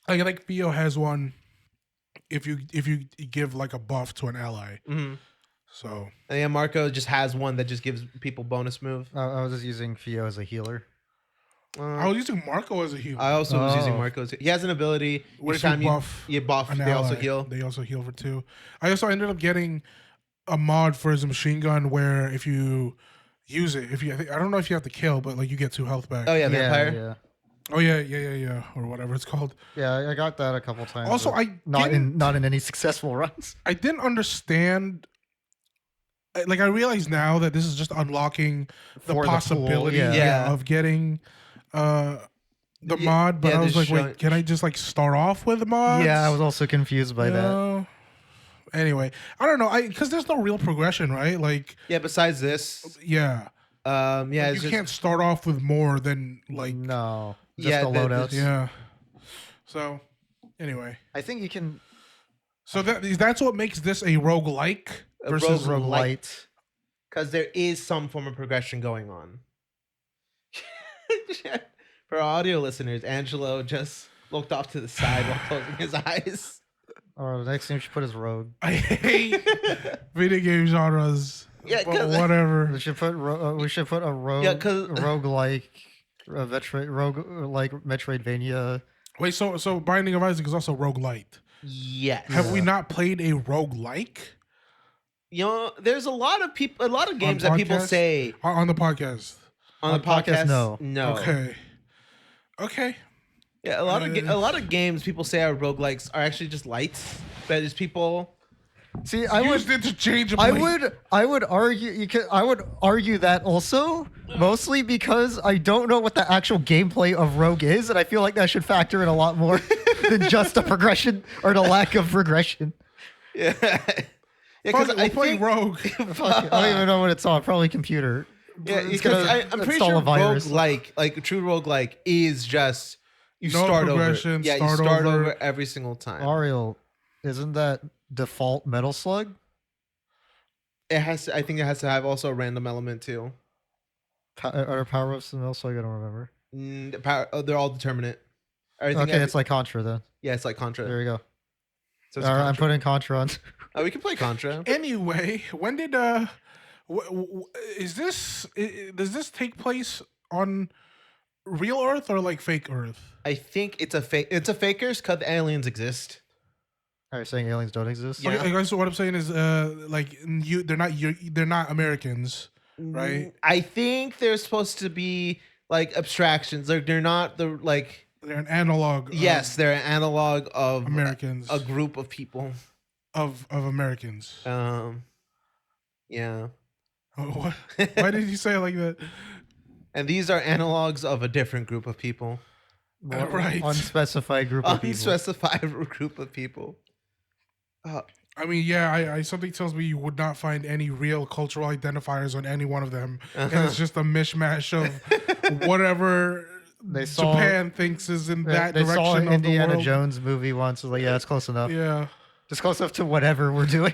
Like I think Theo has one. If you give like a buff to an ally,
Mm-hmm.
so
And yeah, Marco just has one that just gives people bonus move.
I was just using Fio as a healer.
I was using Marco as a healer.
I also was using
Oh.
Marco's. He has an ability.
What
Each
if you
time
buff
you buff,
an
they also
ally,
heal.
They also heal for 2. I also ended up getting a mod for his machine gun where if you use it, I don't know if you have to kill, but like you get 2 health back.
Oh yeah, vampire.
Yeah.
Oh yeah, or whatever it's called.
Yeah, I got that a couple times.
Also,
but not
didn't-
in any successful runs.
I didn't understand. Like I realize now that this is just unlocking the
For the pool,
possibility
yeah.
Yeah.
of getting the
Yeah,
mod, but
yeah,
I was
there's
like, wait, can I just like start off with the mods?
Yeah, I was also confused by that.
No. Anyway, I don't know. Because there's no real progression, right? Like,
Yeah, besides this,
yeah,
yeah,
like,
it's
you
just,
can't start off with more than like,
No, just
Yeah,
the
that-
loadouts.
yeah. So, anyway,
I think you can
so that's what makes this a roguelike
A
versus
roguelike.
roguelite.
because there is some form of progression going on. For audio listeners, Angelo just looked off to the side while closing his eyes.
Or the next thing we should put is rogue.
I hate video game genres.
Yeah,
but
'cause-
whatever.
We should put a rogue.
Yeah, 'cause-
roguelike, rogue Metroidvania.
Wait, so Binding of Isaac is also roguelite.
Yes.
Have we not played a roguelike
You know, there's a lot of games that people
podcast?
say
On the podcast?
on the
On podcast,
podcast.
no.
Okay.
Yeah, a lot of games people say are roguelikes are actually just lights. But it's people.
See, I would
Used interchangeably.
I would argue that also, mostly because I don't know what the actual gameplay of Rogue is, and I feel like that should factor in a lot more than just the progression or the lack of progression.
Yeah. Yeah,
Fuck
because
it, we'll play Rogue.
Fuck it, I don't even know what it's on. Probably computer.
Yeah,
It's
because
gonna
I'm pretty
install
sure
a virus.
roguelike, like a true roguelike, is just you
No
start over.
progression,
Yeah, you
start
start
over.
over every single time.
Ariel, isn't that default Metal Slug?
It has to, I think it has to have also a random element too.
Are there power ups in Metal Slug? I don't remember.
The power, they're all determinate. Everything
Okay,
has-
it's like Contra then.
yeah, it's like Contra.
There you go.
So it's
All right, I'm
Contra.
putting Contra on.
Oh, we can play Contra.
Anyway, when did is this does this take place on real Earth or like fake Earth?
I think it's a fake. It's a fakers because aliens exist.
Are you saying aliens don't exist?
Yeah.
Okay, so what I'm saying is like they're not Americans, right?
I think they're supposed to be like abstractions. They're not the like.
They're an analog.
Yes, they're an analog of
Americans.
a group of people.
of Americans.
Yeah.
What? Why did you say it like that?
And these are analogs of a different group of people.
Right.
Unspecified group of people.
Unspecified group of people.
I mean, yeah, I something tells me you would not find any real cultural identifiers on any one of them, and it's just a mishmash of whatever
They saw-
Japan thinks is in that
they
direction
saw an
of
Indiana
the world.
Jones movie once. Like, yeah, it's close enough.
Yeah,
Just close enough to whatever we're doing.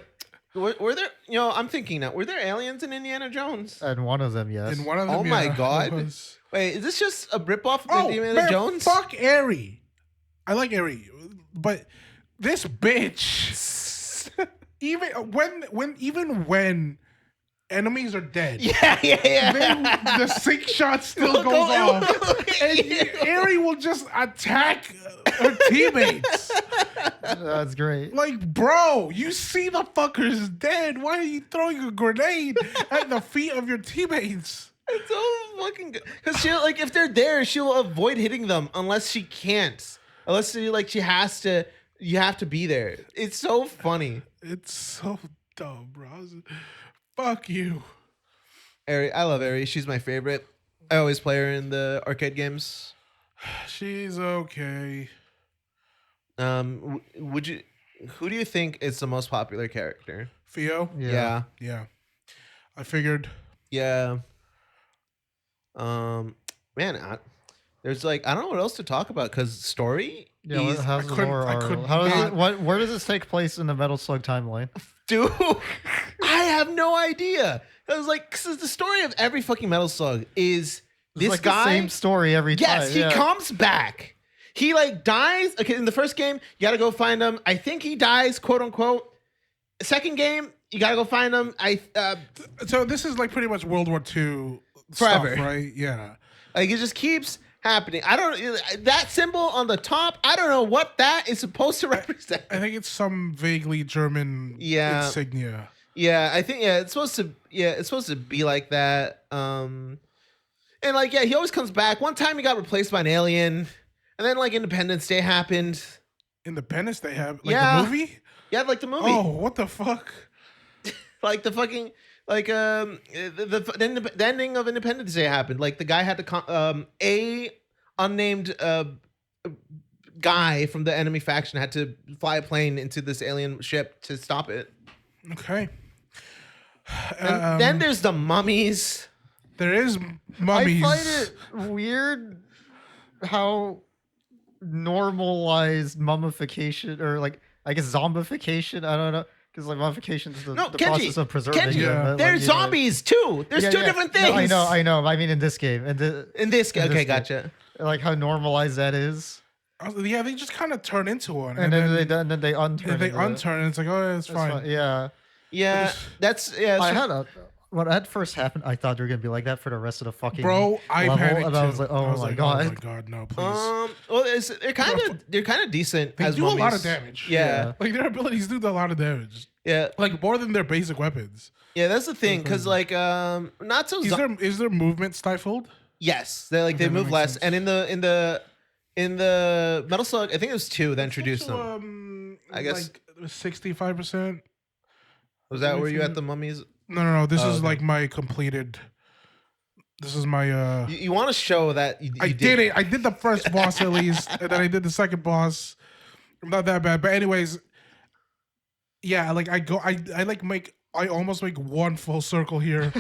Were there? You know, I'm thinking now. Were there aliens in Indiana Jones?
And one of them, yes.
in one of them.
Oh my
yeah,
God.
it was-
Wait, is this just a ripoff of
Oh
Indiana
man,
Jones?
fuck Ari. I like Ari, but this bitch. even when enemies are dead.
Yeah.
Then the sync shot still goes off. And Ari will just attack her teammates.
That's great.
Like, bro, you see the fucker's dead. Why are you throwing a grenade at the feet of your teammates?
It's so fucking good. Because she'll like if they're there, she'll avoid hitting them unless she can't. Unless she has to. You have to be there. It's so funny.
It's so dumb, bro. Fuck you.
Ari, I love Ari. She's my favorite. I always play her in the arcade games.
She's okay.
Would you? Who do you think is the most popular character?
Theo?
Yeah.
Yeah. I figured.
Yeah. Man, there's like I don't know what else to talk about because story.
Yeah,
is,
how's the
couldn't-
lore
I
Ariel?
couldn't
How does
not-
where does this take place in the Metal Slug timeline?
dude, I have no idea. I was like, cause the story of every fucking Metal Slug is
It's
this
like
guy.
the same story every time.
Yes, he
yeah.
comes back. He like dies. Okay, in the first game, you gotta go find him. I think he dies, quote unquote. Second game, you gotta go find him.
So this is like pretty much World War II
Forever.
stuff, right? Yeah.
Like it just keeps happening. I don't that symbol on the top. I don't know what that is supposed to represent.
I think it's some vaguely German
Yeah.
insignia.
Yeah, I think it's supposed to be like that. And like he always comes back. One time he got replaced by an alien, and then like Independence Day happened.
Independence they have like
Yeah.
the movie?
Yeah, like the movie.
Oh, what the fuck?
Like the fucking the ending of Independence Day happened. Like the guy had to unnamed guy from the enemy faction had to fly a plane into this alien ship to stop it.
Okay.
And then there's the mummies.
There is mummies.
I find it weird how normalized mummification, or like I guess zombification. I don't know, because like mummification is the
No,
process of preserving.
Kenji,
Yeah.
but,
there's
like,
zombies too. There's two different things.
No, I know. I mean, in this game, and
In this game, okay,
game.
gotcha.
like how normalized that is,
Yeah, they just kind of turn into one,
and then they unturn.
they
into
unturn, and it's like, oh, it's
It's
fine.
Yeah.
Yeah, that's yeah.
I
so-
had a when that first happened, I thought they were gonna be like that for the rest of the fucking
Bro, I
level,
panicked
and I was
too.
like, oh my god.
No, please.
well, they're kind of decent.
They
as
do a lot
mummies.
of damage.
Yeah,
Like their abilities do a lot of damage,
yeah,
like more than their basic weapons.
yeah. That's the thing, because like not so.
Is their movement stifled?
Yes, they
Okay,
they
that
move
makes
less,
sense.
and in the Metal Slug, I think it was 2 that introduced them. I guess-
like 65%.
Was that where you at the mummies?
No. This
Oh,
is
okay.
like my completed. This is my.
You want to show that you
I did it. I did the first boss at least, and then I did the second boss. I'm not that bad, but anyways, yeah. Like I almost make one full circle here,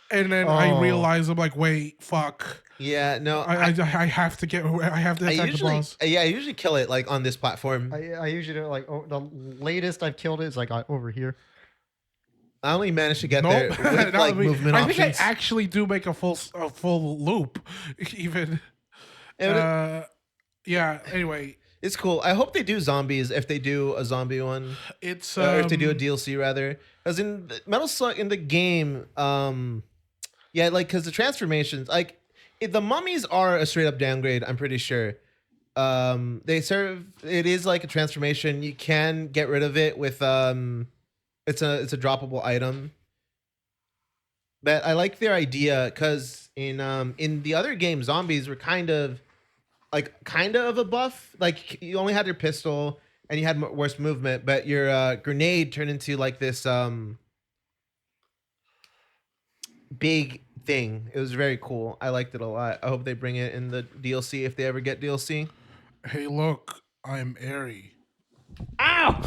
and then I
Oh.
realize I'm like, wait, fuck.
Yeah, no.
I have to attack the boss.
I usually kill it like on this platform.
I usually do like the latest I've killed it is like over here.
I only managed to get
Nope.
there with
Not
like
me.
movement
I
options.
think I actually do make a full loop, even. Yeah. Anyway,
It's cool. I hope they do zombies if they do a zombie one,
it's
or if they do a DLC rather. Because in the Metal Slug in the game, yeah, like because the transformations, like the mummies are a straight up downgrade. I'm pretty sure. They serve. It is like a transformation. You can get rid of it with it's a droppable item. But I like their idea because in the other game, zombies were kind of a buff. Like you only had your pistol and you had worse movement, but your grenade turned into like this big thing. It was very cool. I liked it a lot. I hope they bring it in the DLC if they ever get DLC.
hey, look, I'm airy.
Ow!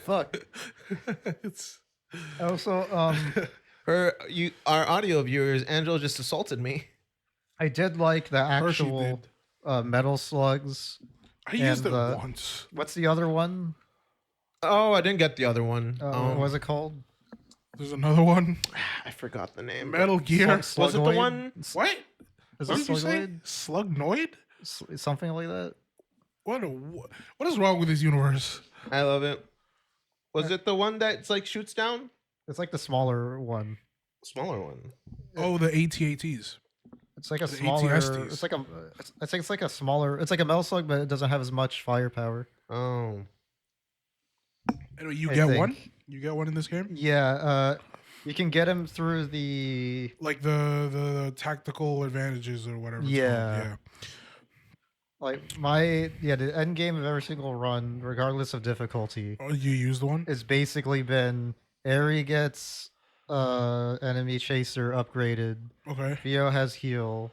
Fuck.
It's
Also,
Our audio viewers, Angela just assaulted me.
I did like the
Hershey
actual
did.
metal slugs.
I used it
And,
once.
What's the other one?
Oh, I didn't get the other one.
What was it called?
There's another one.
I forgot the name.
Metal Gear.
Was it the
Slugoid?
one?
What?
Is
What
it
did you say?
Slugoid?
Slugnoid?
Something like that.
What is wrong with this universe?
I love it. Was it the one that's like shoots down?
It's like the smaller one.
Smaller one.
Oh, the AT-ATs.
It's like a
The
smaller.
ATSTs.
It's like a. I think it's like a smaller. It's like a metal slug, but it doesn't have as much firepower.
Oh.
Anyway, you
I
get
think.
one? You get one in this game?
Yeah. You can get him through the.
Like the tactical advantages or whatever. it's
Yeah.
called.
Like the end game of every single run, regardless of difficulty,
Oh, you used one?
has basically been Ari gets enemy chaser upgraded.
Okay.
Theo has heal.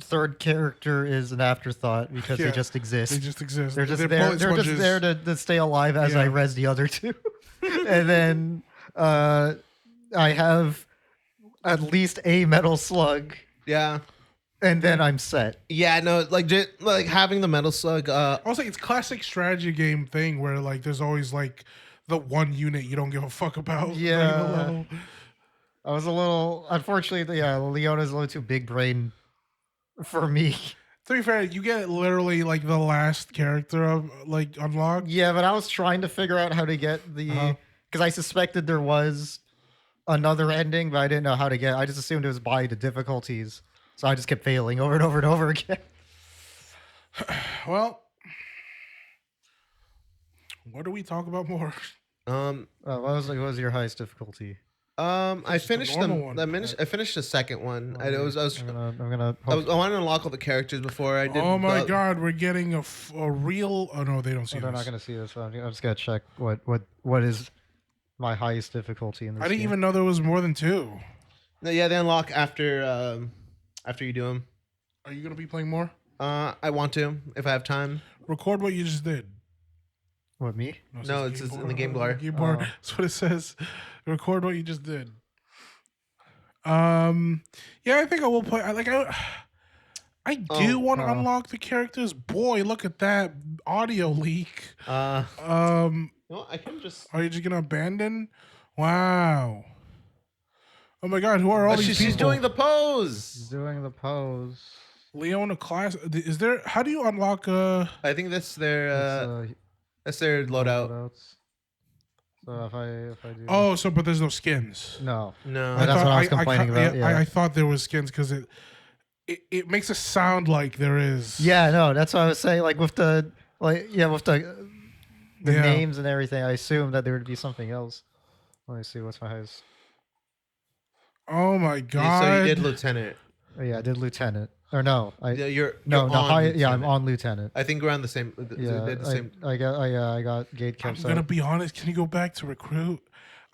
Third character is an afterthought because
Yeah,
they just exist.
They just exist.
They're just
They're
there.
bullet
They're just
sponges.
there to stay alive as I
Yeah.
res the other two, and then I have at least a metal slug,
Yeah.
and then I'm set.
Yeah, no, like like having the metal slug.
Also, it's classic strategy game thing where like there's always like the one unit you don't give a fuck about. like, in the
Yeah.
level.
I was a little, unfortunately, yeah, Leona's a little too big brain for me.
To be fair, you get literally like the last character of like unlocked.
Yeah, but I was trying to figure out how to get the, because I suspected there was another ending, but I didn't know how to get. I just assumed it was by the difficulties, so I just kept failing over and over and over again.
Well, what do we talk about more?
What was your highest difficulty?
I finished
normal one.
I finished the second one. I
I'm gonna.
I wanted to unlock all the characters before I did.
Oh my
the-
god, we're getting a real. Oh no, they don't see
they're
this.
not gonna see this. So I'm just gonna check what is my highest difficulty in this.
I didn't
game.
even know there was more than two.
No, yeah, they unlock after you do them.
Are you gonna be playing more?
I want to if I have time.
Record what you just did.
What, me?
It
No,
says
it's
game
in the game
bar.
bar.
Game bar.
Oh.
That's what it says. Record what you just did. Yeah, I think I will play. I do want to unlock the characters. Boy, look at that audio leak.
No, I can just.
Are you just gonna abandon? Wow. Oh my God, who are all these people?
She's doing the pose.
He's doing the pose.
Leona class. Is there? How do you unlock?
I think that's their. That's their loadout.
Loadouts. So if I do.
Oh, so but there's no skins.
No.
No.
That's what I was complaining about. Yeah.
I thought there was skins because it makes it sound like there is.
Yeah, no, that's what I was saying. Like with the names and everything, I assumed that there would be something else. Let me see what's my highest.
Oh my God!
So you did lieutenant.
Oh, yeah, I did lieutenant. Or no,
You're
no,
on
high.
lieutenant.
Yeah, I'm on lieutenant.
I think around the same.
Yeah,
the same.
I got gate
I'm
kept.
gonna be honest. Can you go back to recruit?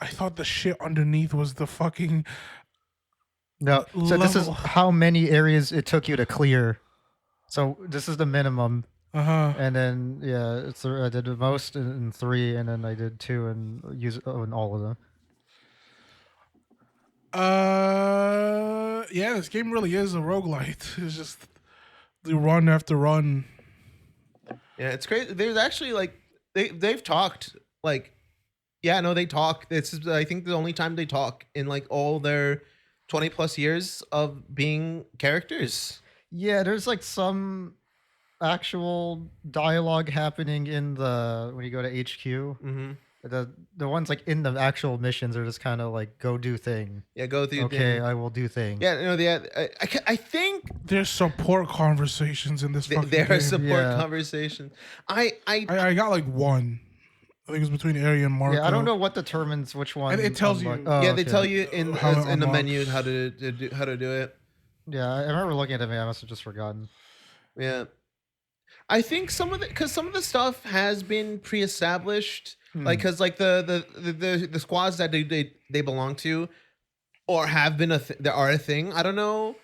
I thought the shit underneath was the fucking.
No, so this is
level.
how many areas it took you to clear. So this is the minimum, and then it's I did the most in 3, and then I did 2 and in all of them.
Yeah, this game really is a roguelite. It's just the run after run.
Yeah, it's crazy. There's actually like they've talked like, yeah, no, they talk. This is I think the only time they talk in like all their 20+ years of being characters.
Yeah, there's like some actual dialogue happening in when you go to HQ.
Mm-hmm.
The ones like in the actual missions are just kind of like go do thing.
Yeah, go through.
Okay, I will do thing.
Yeah, no, I think
There's support conversations in this fucking
there
game.
are support
Yeah.
conversations. I
I got like one. I think it was between Ariel and Marco.
Yeah, I don't know what determines which one.
And it tells you-
Oh,
yeah, they
okay.
tell you in
How it
in the
unlocks.
menu how to do it.
Yeah, I remember looking at it. I must have just forgotten.
Yeah, I think some of the stuff has been pre-established, like because like the squads that they belong to, or have been there are a thing. I don't know.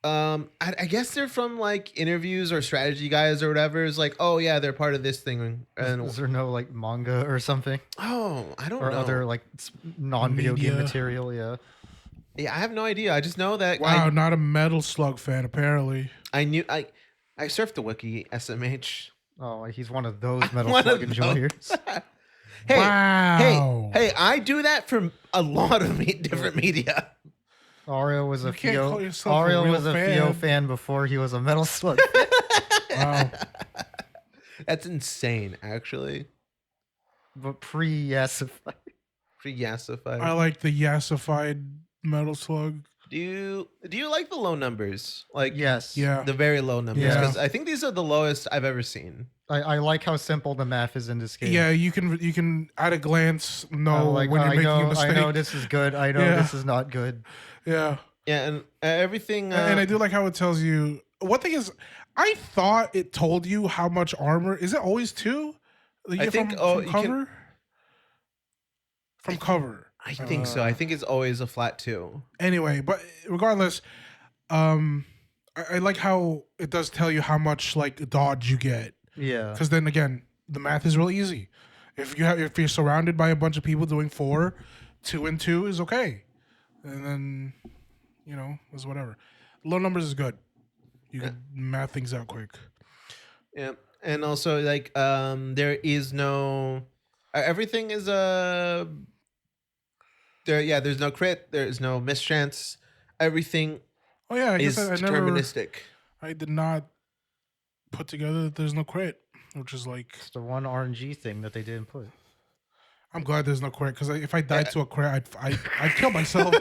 I guess they're from like interviews or strategy guys or whatever. It's like, oh yeah, they're part of this thing. And
Is there no like manga or something,
oh, I don't
or
know.
other like non-video game
Media.
material? Yeah.
Yeah, I have no idea. I just know that.
Wow, not a Metal Slug fan apparently.
I knew I surfed the wiki SMH.
Oh, he's one of those Metal
One
Slug
of
enjoyers.
Hey,
Wow.
hey, I do that for a lot of different media.
Ariel was a
You can't call
Theo.
yourself a
Ariel
real
was a
fan.
Theo fan before he was a Metal Slug.
Wow.
That's insane, actually.
But pre-yes.
Pretty yassified.
I like the yassified Metal Slug.
Do you like the low numbers? Like
Yes.
Yeah.
the very low numbers?
Yeah.
Because I think these are the lowest I've ever seen.
I like how simple the math is in this game.
Yeah, you can at a glance know
Like,
when you're making a mistake.
I know this is good. I know
Yeah.
this is not good.
Yeah.
Yeah, and everything.
And I do like how it tells you. One thing is, I thought it told you how much armor. Is it always 2? That you
I
get
think-
from
you can-
cover. From cover.
I think so. I think it's always a flat 2.
Anyway, but regardless, I like how it does tell you how much like dodge you get.
Yeah.
Because then again, the math is really easy. If you're surrounded by a bunch of people doing 4, 2 and 2 is okay, and then it's whatever. Low numbers is good. You can math things out quick.
Yeah, and also like there is no everything is there's no crit, there is no mischance. Everything
Oh yeah, I
is
guess I never.
deterministic.
I did not put together that there's no crit, which is like
It's the one RNG thing that they didn't put.
I'm glad there's no crit because if I died to a crit, I'd kill myself.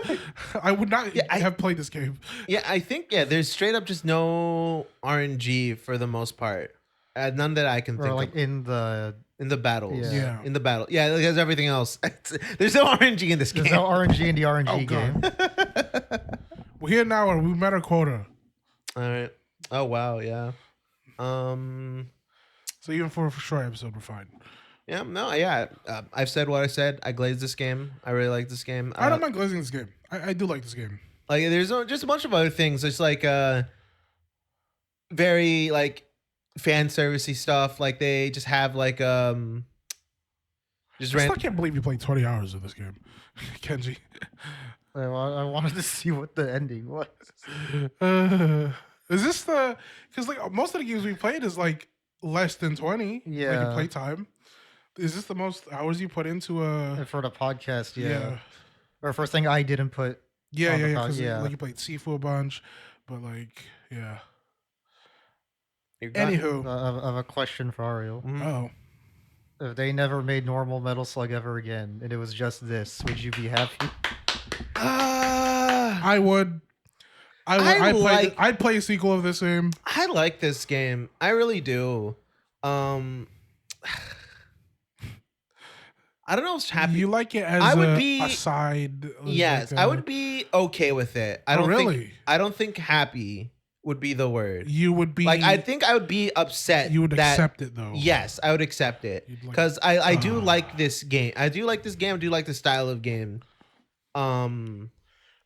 I would not have played this game.
Yeah, I think there's straight up just no RNG for the most part. None that I can
Or
think
like
of
in the
in the battles.
Yeah.
In the battle. Yeah, because everything else. There's no RNG in this game.
there's no RNG in the RNG
Oh,
game.
God. We're here now, and we met our quota.
All right. Oh wow, yeah.
So even for a short episode, we're fine.
Yeah, no, yeah. I've said what I said. I glazed this game. I really like this game.
I don't mind glazing this game. I do like this game.
Like, there's just a bunch of other things. It's like, very like fan servicey stuff. Like they just have like just
I still can't believe you played 20 hours of this game, Kenji.
I wanted to see what the ending was.
Is this the? Because like most of the games we played is like less than 20. Like
Yeah.
your play time. Is this the most hours you put into a?
And for the podcast, yeah.
Yeah.
Or first thing I didn't put.
Yeah,
on the
yeah,
pod-
because
yeah.
like you played Sifu a bunch, but like yeah.
You're done.
Anywho,
I have a question for Ariel.
Mhm.
oh,
If they never made normal Metal Slug ever again, and it was just this, would you be happy?
I would. I'd play a sequel of this game.
I like this game. I really do. I don't know if happy.
You like it as
I would
a,
be-
a side?
Yes,
like
I
a-
would be okay with it. I
Oh,
don't
really?
think I don't think happy would be the word.
You would be
Like I think I would be upset.
you would
that,
accept it though.
Yes, I would accept it
You'd like-
because I do
Ah.
like this game. I do like this game. I do like the style of game.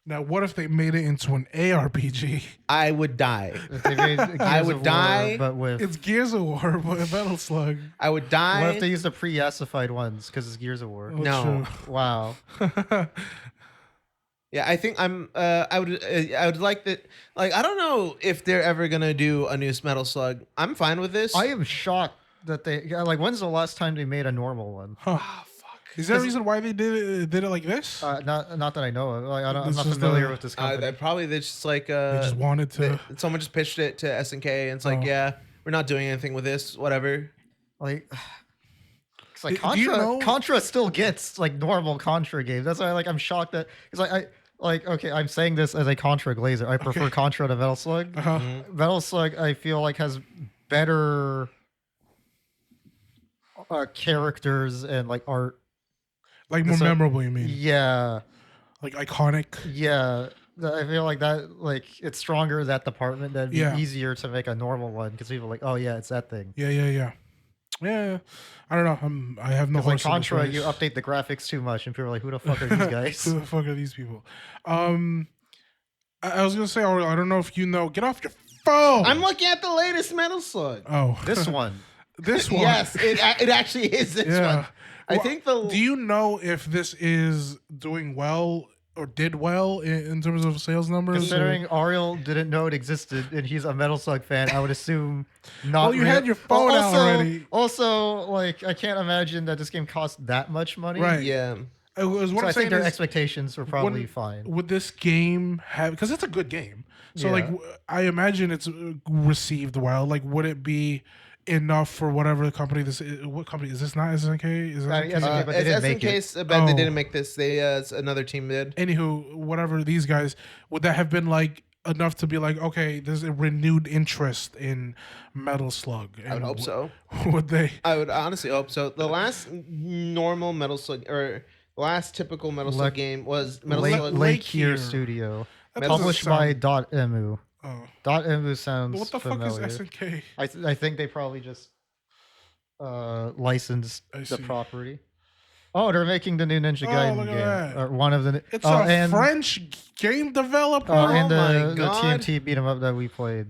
Now, what if they made it into an ARPG?
I would die.
If they made Gears
I would
of War,
die.
but with
It's Gears of War, but a Metal Slug.
I would die.
what if they used the pre-yassified ones because it's Gears of War?
Oh,
No.
Wow.
true.
Yeah, I think I'm. I would like that. Like I don't know if they're ever gonna do a new Metal Slug. I'm fine with this.
I am shocked that they like. When's the last time they made a normal one?
Huh.
Ah, fuck.
Is there a reason why they did it like this?
Not that I know of. Like, I'm
This
not
is
familiar
the-
with this company.
Probably they just like
they just wanted to.
someone just pitched it to SNK and it's like,
Oh.
yeah, we're not doing anything with this. Whatever.
Like, it's like
Do you
Contra.
know-
Contra still gets like normal Contra games. That's why I'm shocked that because I like okay. I'm saying this as a Contra glazer. I prefer
Okay.
Contra to Metal Slug.
Uh-huh.
Metal Slug I feel like has better characters and like art.
Like more
So-
memorable, you mean?
Yeah,
Like iconic.
yeah. I feel like that like it's stronger that department. That'd be
Yeah.
easier to make a normal one because people are like, oh yeah, it's that thing.
Yeah. I don't know. I have no
Because like
horse in this
Contra,
race.
you update the graphics too much, and people are like, "Who the fuck are these guys?"
Who the fuck are these people? I was gonna say, Ariel, I don't know if you know. Get off your phone.
I'm looking at the latest Metal Slug.
Oh,
This one,
this one.
Yes, it actually is this
Yeah.
one. I
Well,
think the
Do you know if this is doing well or did well in terms of sales numbers?
considering Ariel didn't know it existed and he's a Metal Slug fan, I would assume not.
Well, you had your phone out already.
Also, like, I can't imagine that this game cost that much money.
Right.
yeah.
It was what
So
I'm
I
saying
think their
is,
expectations were probably
wouldn't-
fine.
would this game have? Because it's a good game. So
Yeah.
like, I imagine it's received well. Like, would it be enough for whatever the company this is? What company is this? Not SNK? Is
I
it?
guess- Okay, but they
It's
didn't make it.
SNK's bad they
Oh.
didn't make this. They another team did.
Anywho, whatever these guys, would that have been like enough to be like, okay, there's a renewed interest in Metal Slug?
I would hope so.
Would they?
I would honestly hope so. The last normal Metal Slug or last typical Metal Slug game was Metal Slug.
Lake
Lake
Here.
Here Studio,
That doesn't
published
sound-
by .emu.
Oh.
.emu sounds
What the
familiar.
fuck is SNK?
I think they probably just licensed
I
the
see.
property. Oh, they're making the new Ninja
Oh,
Gaiden
look at
game,
that.
or one of the.
It's
oh,
a
and,
French game developer.
and
Oh my
the
God.
TMT beat 'em up that we played.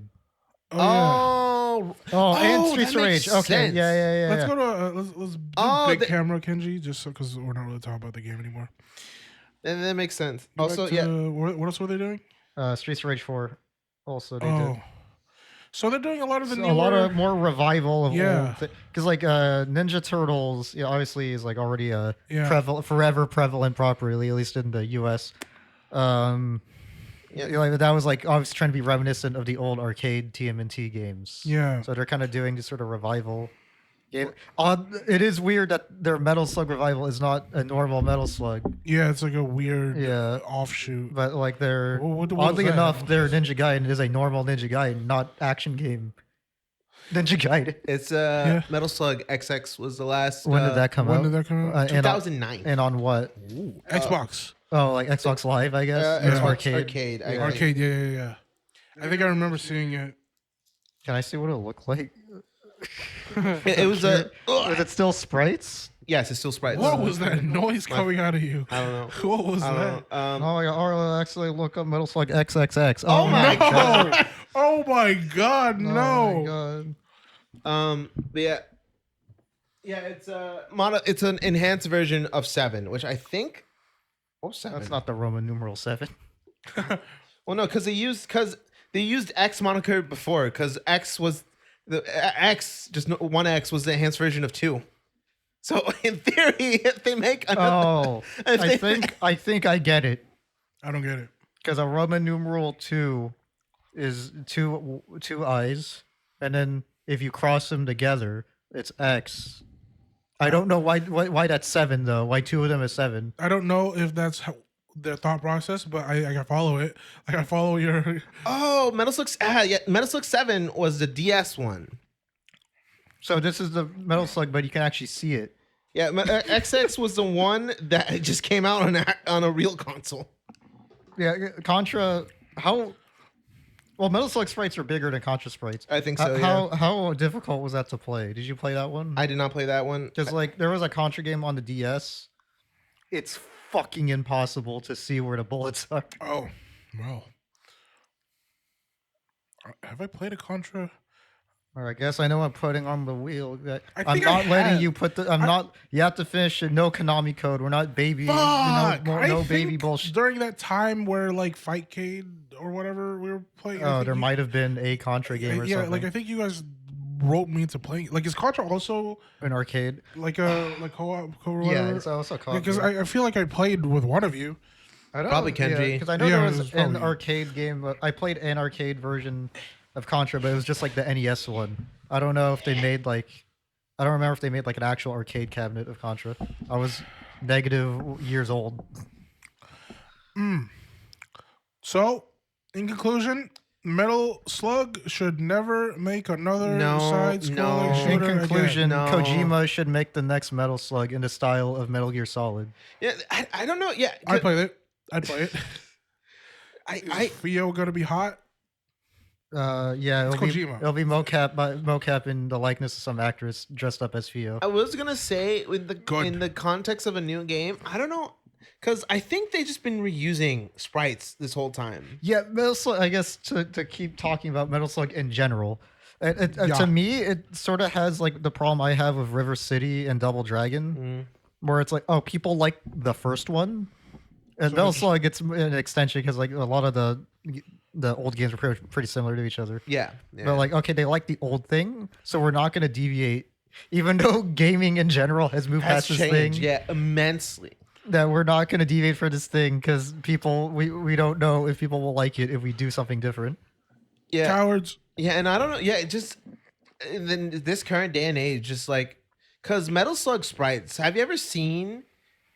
Oh, yeah.
Oh,
Oh, and
Oh,
Streets
that
of
makes
Rage. Okay,
sense.
yeah.
Let's go to let's do
Oh,
big
the-
camera, Kenji, just because we're not really talking about the game anymore.
and that makes sense.
Go
Also,
back to,
yeah,
what else were they doing?
Streets of Rage 4. Also, they
Oh,
did.
so they're doing a lot of the
So
newer,
a lot of more revival of
Yeah.
because like Ninja Turtles, obviously is like already a
Yeah.
forever prevalent property, at least in the U.S.
Yeah.
Like that was like obviously trying to be reminiscent of the old arcade TMNT games.
Yeah.
So they're kind of doing this sort of revival game. It is weird that their Metal Slug revival is not a normal Metal Slug.
Yeah, it's like a weird
Yeah.
offshoot.
But like they're
What was
oddly
that?
enough, their Ninja Gaiden is a normal Ninja Gaiden, not action game. Ninja Gaiden.
it's
Yeah.
Metal Slug XX was the last.
When did that come
when
out?
did that come out?
And on,
2009.
and on what?
Xbox.
Oh, like Xbox Live, I guess. It's
Yeah.
arcade.
Arcade.
Yeah.
Arcade, yeah. I think I remember seeing it.
Can I see what it looked like?
It was a.
Is it still sprites?
Yes, it's still sprites.
What was that noise coming out of you?
I don't know.
What was
I
that?
don't know.
Oh my god, Ariel actually look up Metal Slug XXX.
Oh my
No! Oh Oh my god, no.
Oh my god.
But yeah, it's an enhanced version of 7, which I think. Oh, 7.
That's not the Roman numeral 7.
Well, no, because they used X moniker before, because X was the X, just one X was the enhanced version of 2. So in theory, if they make another,
Oh, I think I get it.
I don't get it.
Because a Roman numeral 2 is two I's, and then if you cross them together, it's X. I don't know why that's 7 though. Why 2 of them is 7?
I don't know if that's how their thought process, but I can follow it. I can follow your.
Oh, Metal Slug. Yeah, Metal Slug 7 was the DS one.
So this is the Metal Slug, but you can actually see it.
Yeah, XX was the one that just came out on a real console.
Yeah, Contra. Well, Metal Slug sprites are bigger than Contra sprites.
I think so. Yeah.
How difficult was that to play? Did you play that one?
I did not play that one.
Because like there was a Contra game on the DS. It's fucking impossible to see where the bullets are.
Oh, well. Have I played a Contra?
Or I guess I know I'm putting on the wheel.
I
I'm
think
not
I
letting
have.
you put the. I'm not. You have to finish it. No Konami code. We're not baby.
Fuck!
No
I
baby
think
bullshit.
During that time where like Fightcade or whatever we were playing. I
Oh,
think
there might have been a Contra game or
yeah,
something.
like I think you guys wrote me into playing. Like, is Contra also
an arcade.
like a co-op?
Yeah, it's also called.
Because I feel like I played with one of you.
I don't
Probably Kenji.
Because I know
Yeah,
there
it
was
was
an
probably you.
arcade game. I played an arcade version of Contra, but it was just like the NES one. I don't know if they made like. I don't remember if they made like an actual arcade cabinet of Contra. I was negative years old.
So, in conclusion, Metal Slug should never make another
No,
side-scrolling
no.
In
shooter again.
conclusion,
No.
Kojima should make the next Metal Slug in the style of Metal Gear Solid.
Yeah, I don't know. Yeah,
I'd play it. I'd play it.
I
Is Theo gonna be hot?
Yeah,
It's
it'll be
Kojima.
mocap in the likeness of some actress dressed up as Fio.
I was gonna say in
Good.
the context of a new game, I don't know, because I think they've just been reusing sprites this whole time.
Yeah, Metal Slug. I guess to keep talking about Metal Slug in general,
Yeah.
to me, it sort of has like the problem I have with River City and Double Dragon, where it's like, oh, people like the first one, and Metal Slug gets an extension because like a lot of the old games are pretty similar to each other.
Yeah,
But like, okay, they like the old thing, so we're not going to deviate, even though gaming in general has moved
has
past this
changed,
thing.
yeah, immensely.
That we're not going to deviate for this thing because people, we don't know if people will like it if we do something different.
Yeah,
Cowards.
yeah, and I don't know. Yeah, it just in this current day and age, just like because Metal Slug sprites. Have you ever seen?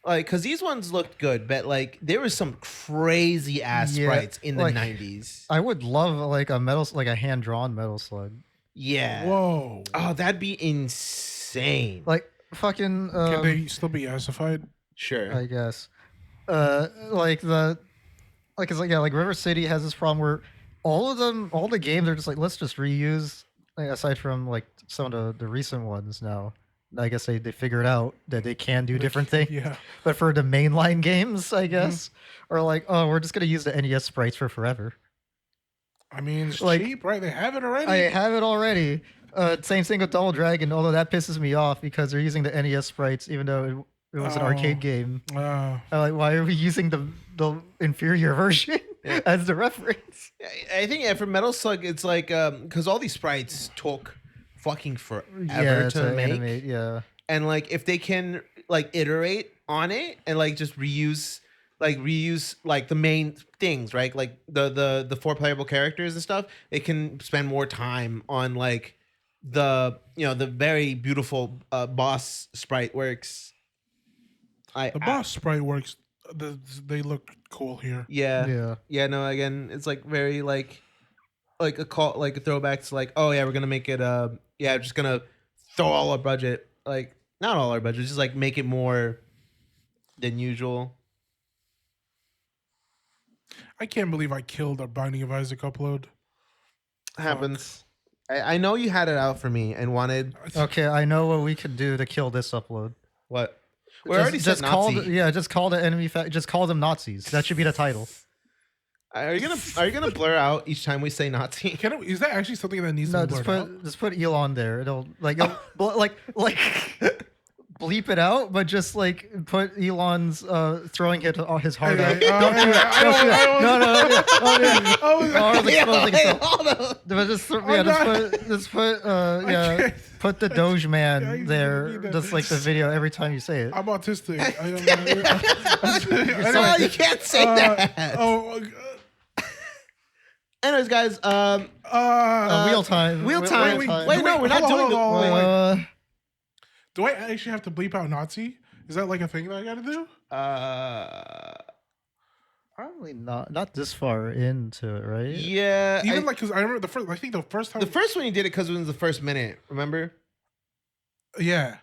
Like, because these ones looked good, but like there was some crazy ass
Yeah,
sprites in the
like-
90s.
I would love like a hand drawn Metal Slug,
Yeah.
Whoa.
Oh, that'd be insane.
like fucking.
Can they still be assified?
Sure.
I guess. It's like River City has this problem where all the games are just like, let's just reuse. Like, aside from like some of the recent ones now, I guess they figured out that they can do different things.
Yeah.
But for the mainline games, I guess, or like, oh, we're just gonna use the NES sprites for forever.
I mean, it's
Like-
cheap, right? They have it already.
I have it already. Same thing with Double Dragon, although that pisses me off because they're using the NES sprites, even though it was an
Oh.
arcade game.
Uh,
I'm like, why are we using the inferior version as the reference?
I think for Metal Slug, it's like because all these sprites took fucking forever to make,
animate, yeah.
and like if they can like iterate on it and like just reuse like the main things, right? Like the 4 playable characters and stuff. They can spend more time on like the very beautiful boss sprite works.
the boss sprite works. They look cool here.
Yeah. No, again, it's like very like a call, like a throwback to like, oh yeah, we're gonna make it. Just gonna throw all our budget, like not all our budget, just like make it more than usual.
I can't believe I killed a Binding of Isaac upload.
Happens. I know you had it out for me and wanted
Okay, I know what we could do to kill this upload.
what? We already said
call
Nazi.
just call the enemy. Just call them Nazis. That should be the title.
Are you gonna blur out each time we say Nazi?
Is that actually something that needs
No,
to be
just
blurred out?
put Elon there. It'll like bleep it out, but just like put Elon's throwing his heart out.
Anyway,
Don't do it. Don't do it. No. Or
Wait,
exposing itself.
hold on.
But just
can't.
put the Doge
Yeah,
man
you
there,
need that.
just like the video every time you say it.
I'm autistic.
No, you can't say that.
Oh,
Anyways, guys,
Wheel time.
Wheel time.
wait,
Wait, no, we're not doing
hold
the.
on.
wait.
do I actually have to bleep out Nazi? Is that like a thing that I gotta do?
Probably not this far into it, right?
Yeah.
Even like, because I remember I think the first time.
the first one you did it because it was the first minute. Remember?
Yeah.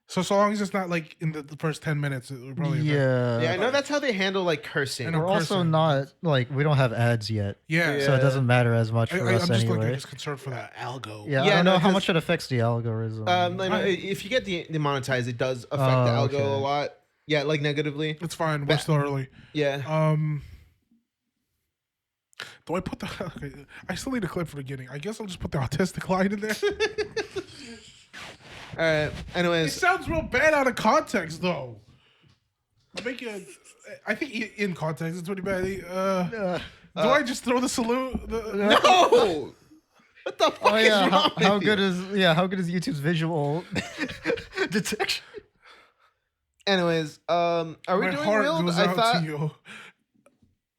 So long as it's not like in the first 10 minutes, it would probably.
Yeah.
Yeah, I know that's how they handle like cursing.
I know.
We're also
cursing.
not like we don't have ads yet,
Yeah.
so it doesn't matter as much for
I'm
us
just
anyway.
just concerned for that algo.
Yeah, I
Yeah,
don't
no,
know how
'cause-
much it affects the algorithm.
If you get demonetized, it does affect the algo
okay.
a lot. Yeah, like negatively.
It's fine. We're still early.
Yeah.
Do I put the? Okay, I still need a clip for the beginning. I guess I'll just put the autistic line in there.
All right.
It
Anyways,
sounds real bad out of context, though. I think in context it's pretty bad. Do I just throw the salute?
no. What the fuck
Oh
is
yeah,
wrong
how
with
good
you?
is YouTube's visual detection?
Anyways, are we
My
doing
heart
Willed?
goes
I
out
thought.
to you.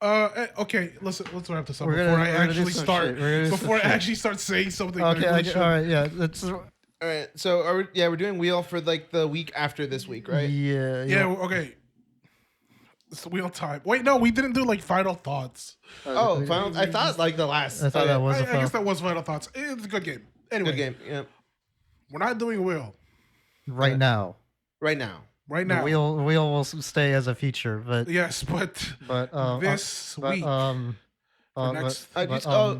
Okay, let's wrap this up
We're
before
gonna-
I
we're gonna do
actually
some
start.
shit. We're gonna do some
Before I
shit.
actually start saying something.
Okay,
that I really
all right, yeah, that's
All right. So we're doing Wheel for like the week after this week, right?
yeah.
Yeah. Okay. It's wheel time. Wait, no, we didn't do like final thoughts.
Oh, final. I thought like the last.
I thought that was
I
a
guess
final.
that was final thoughts. It's a good game. Anyway,
good game. Yeah.
we're not doing wheel
Right now.
Right now.
right
The
now.
wheel will stay as a feature, but
Yes, but this
but,
week.
but,
next-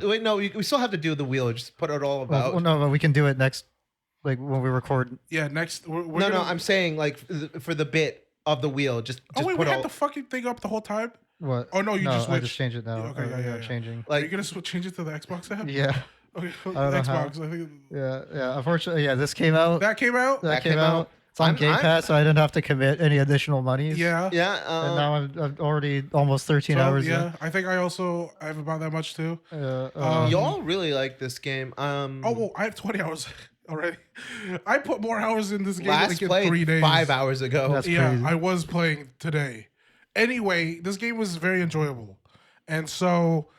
Wait, no. We still have to do the wheel. Just put it all about.
well, no, but we can do it next, like when we record.
Yeah, next. We're
no,
gonna,
I'm saying like for the bit of the wheel. Just
Oh wait,
put
we
all.
had the fucking thing up the whole time.
What?
Oh no, you just
I
switched.
just changed it now.
Okay, yeah.
Changing.
Are you
like
gonna change it to the Xbox app?
Yeah,
Okay,
don't know how.
Xbox. I think
yeah. Unfortunately, yeah, this came out.
that came out.
That
That
came
came
out.
out.
It's on
I'm-
Game
I'm-
Pass, so I didn't have to commit any additional monies.
Yeah.
yeah.
And now I'm already almost 13
So,
hours.
yeah, I think I have about that much too.
In.
y'all really like this game.
Oh, well, I have 20 hours already. I put more hours in this game
last
like in
played
3 days.
5 hours ago.
That's
Yeah,
crazy.
I was playing today. Anyway, this game was very enjoyable. And so,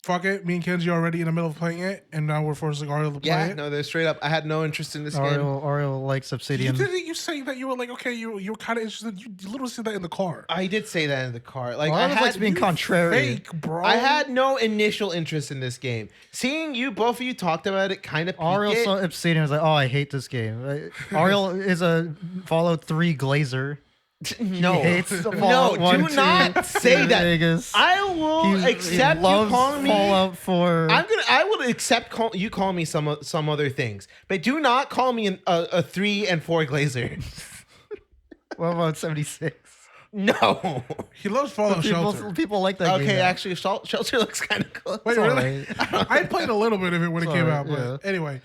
fuck it. Me and Kenji are already in the middle of playing it. And now we're forcing Ariel to play
Yeah,
it.
no, they're straight up. I had no interest in this game.
Ariel likes Obsidian.
You say that you were like, okay, you were kind of interested. You literally said that in the car.
I did say that in the car. Like
Ariel
I
likes
had
being contrarian.
Fake, bro.
I had no initial interest in this game. Seeing you, both of you talked about it, kind of
Ariel saw Obsidian and was like, "Oh, I hate this game." Ariel is a Fallout 3 glazer.
no,
He hates
no,
Fallout 1,
do
2,
not say that.
Vegas.
I will
He
accept you
loves
calling me.
Fallout 4.
I will accept you call me some other things, but do not call me a 3 and 4 glazer.
What about 76?
No.
He loves Fallout Shelter.
People like that game.
Okay,
now.
actually, Shelter looks kind of cool.
Wait,
It's
really? I played a little bit of it when it
It's
came
alright,
out, but anyway.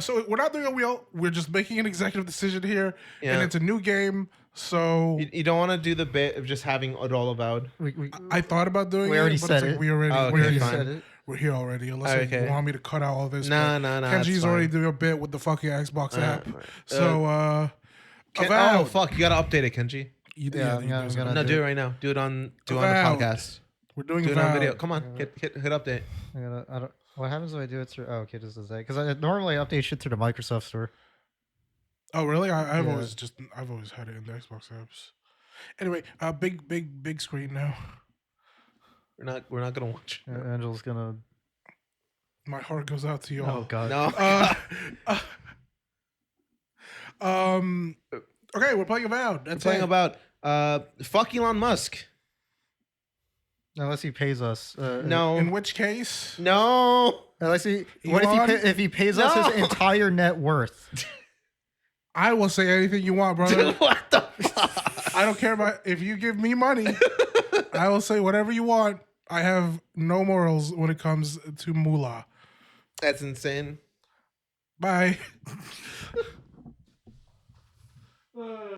So we're not doing a wheel. We're just making an executive decision here,
Yeah.
and it's a new game. So
You don't want to do the bit of just having it all about.
I thought about doing
We
it,
already
but
said
it's like
it.
we already,
Oh,
we're,
okay,
here.
fine.
said it.
We're here already. Unless
Okay.
you want me to cut out all this.
No,
but
no, no, that's
Kenji's already
fine.
doing a bit with the fucking Xbox app.
right.
So
oh
Avowed.
fuck, you gotta update it, Kenji.
You did,
Yeah,
you
yeah,
did
I'm
something.
gonna
No,
do
do
it.
it right now. Do it on
Avowed.
the podcast.
We're doing
Do it on
Avowed.
video. Come on, hit update.
I don't. What happens if I do it through? Oh, okay, just a sec. Because I normally update shit through the Microsoft Store.
Oh really? I've
Yeah.
always had it in the Xbox apps. Anyway, big screen now.
We're not gonna watch.
Angel's gonna.
My heart goes out to you all.
Oh God.
No.
Okay, we're playing Avowed. That's
Playing
it.
about fuck Elon Musk.
Unless he pays us.
No.
In which case,
No.
Unless he. What if
Elon?
if he pays us
No.
his entire net worth?
I will say anything you want, brother.
What the fuck?
I don't care about if you give me money. I will say whatever you want. I have no morals when it comes to moolah.
That's insane.
Bye.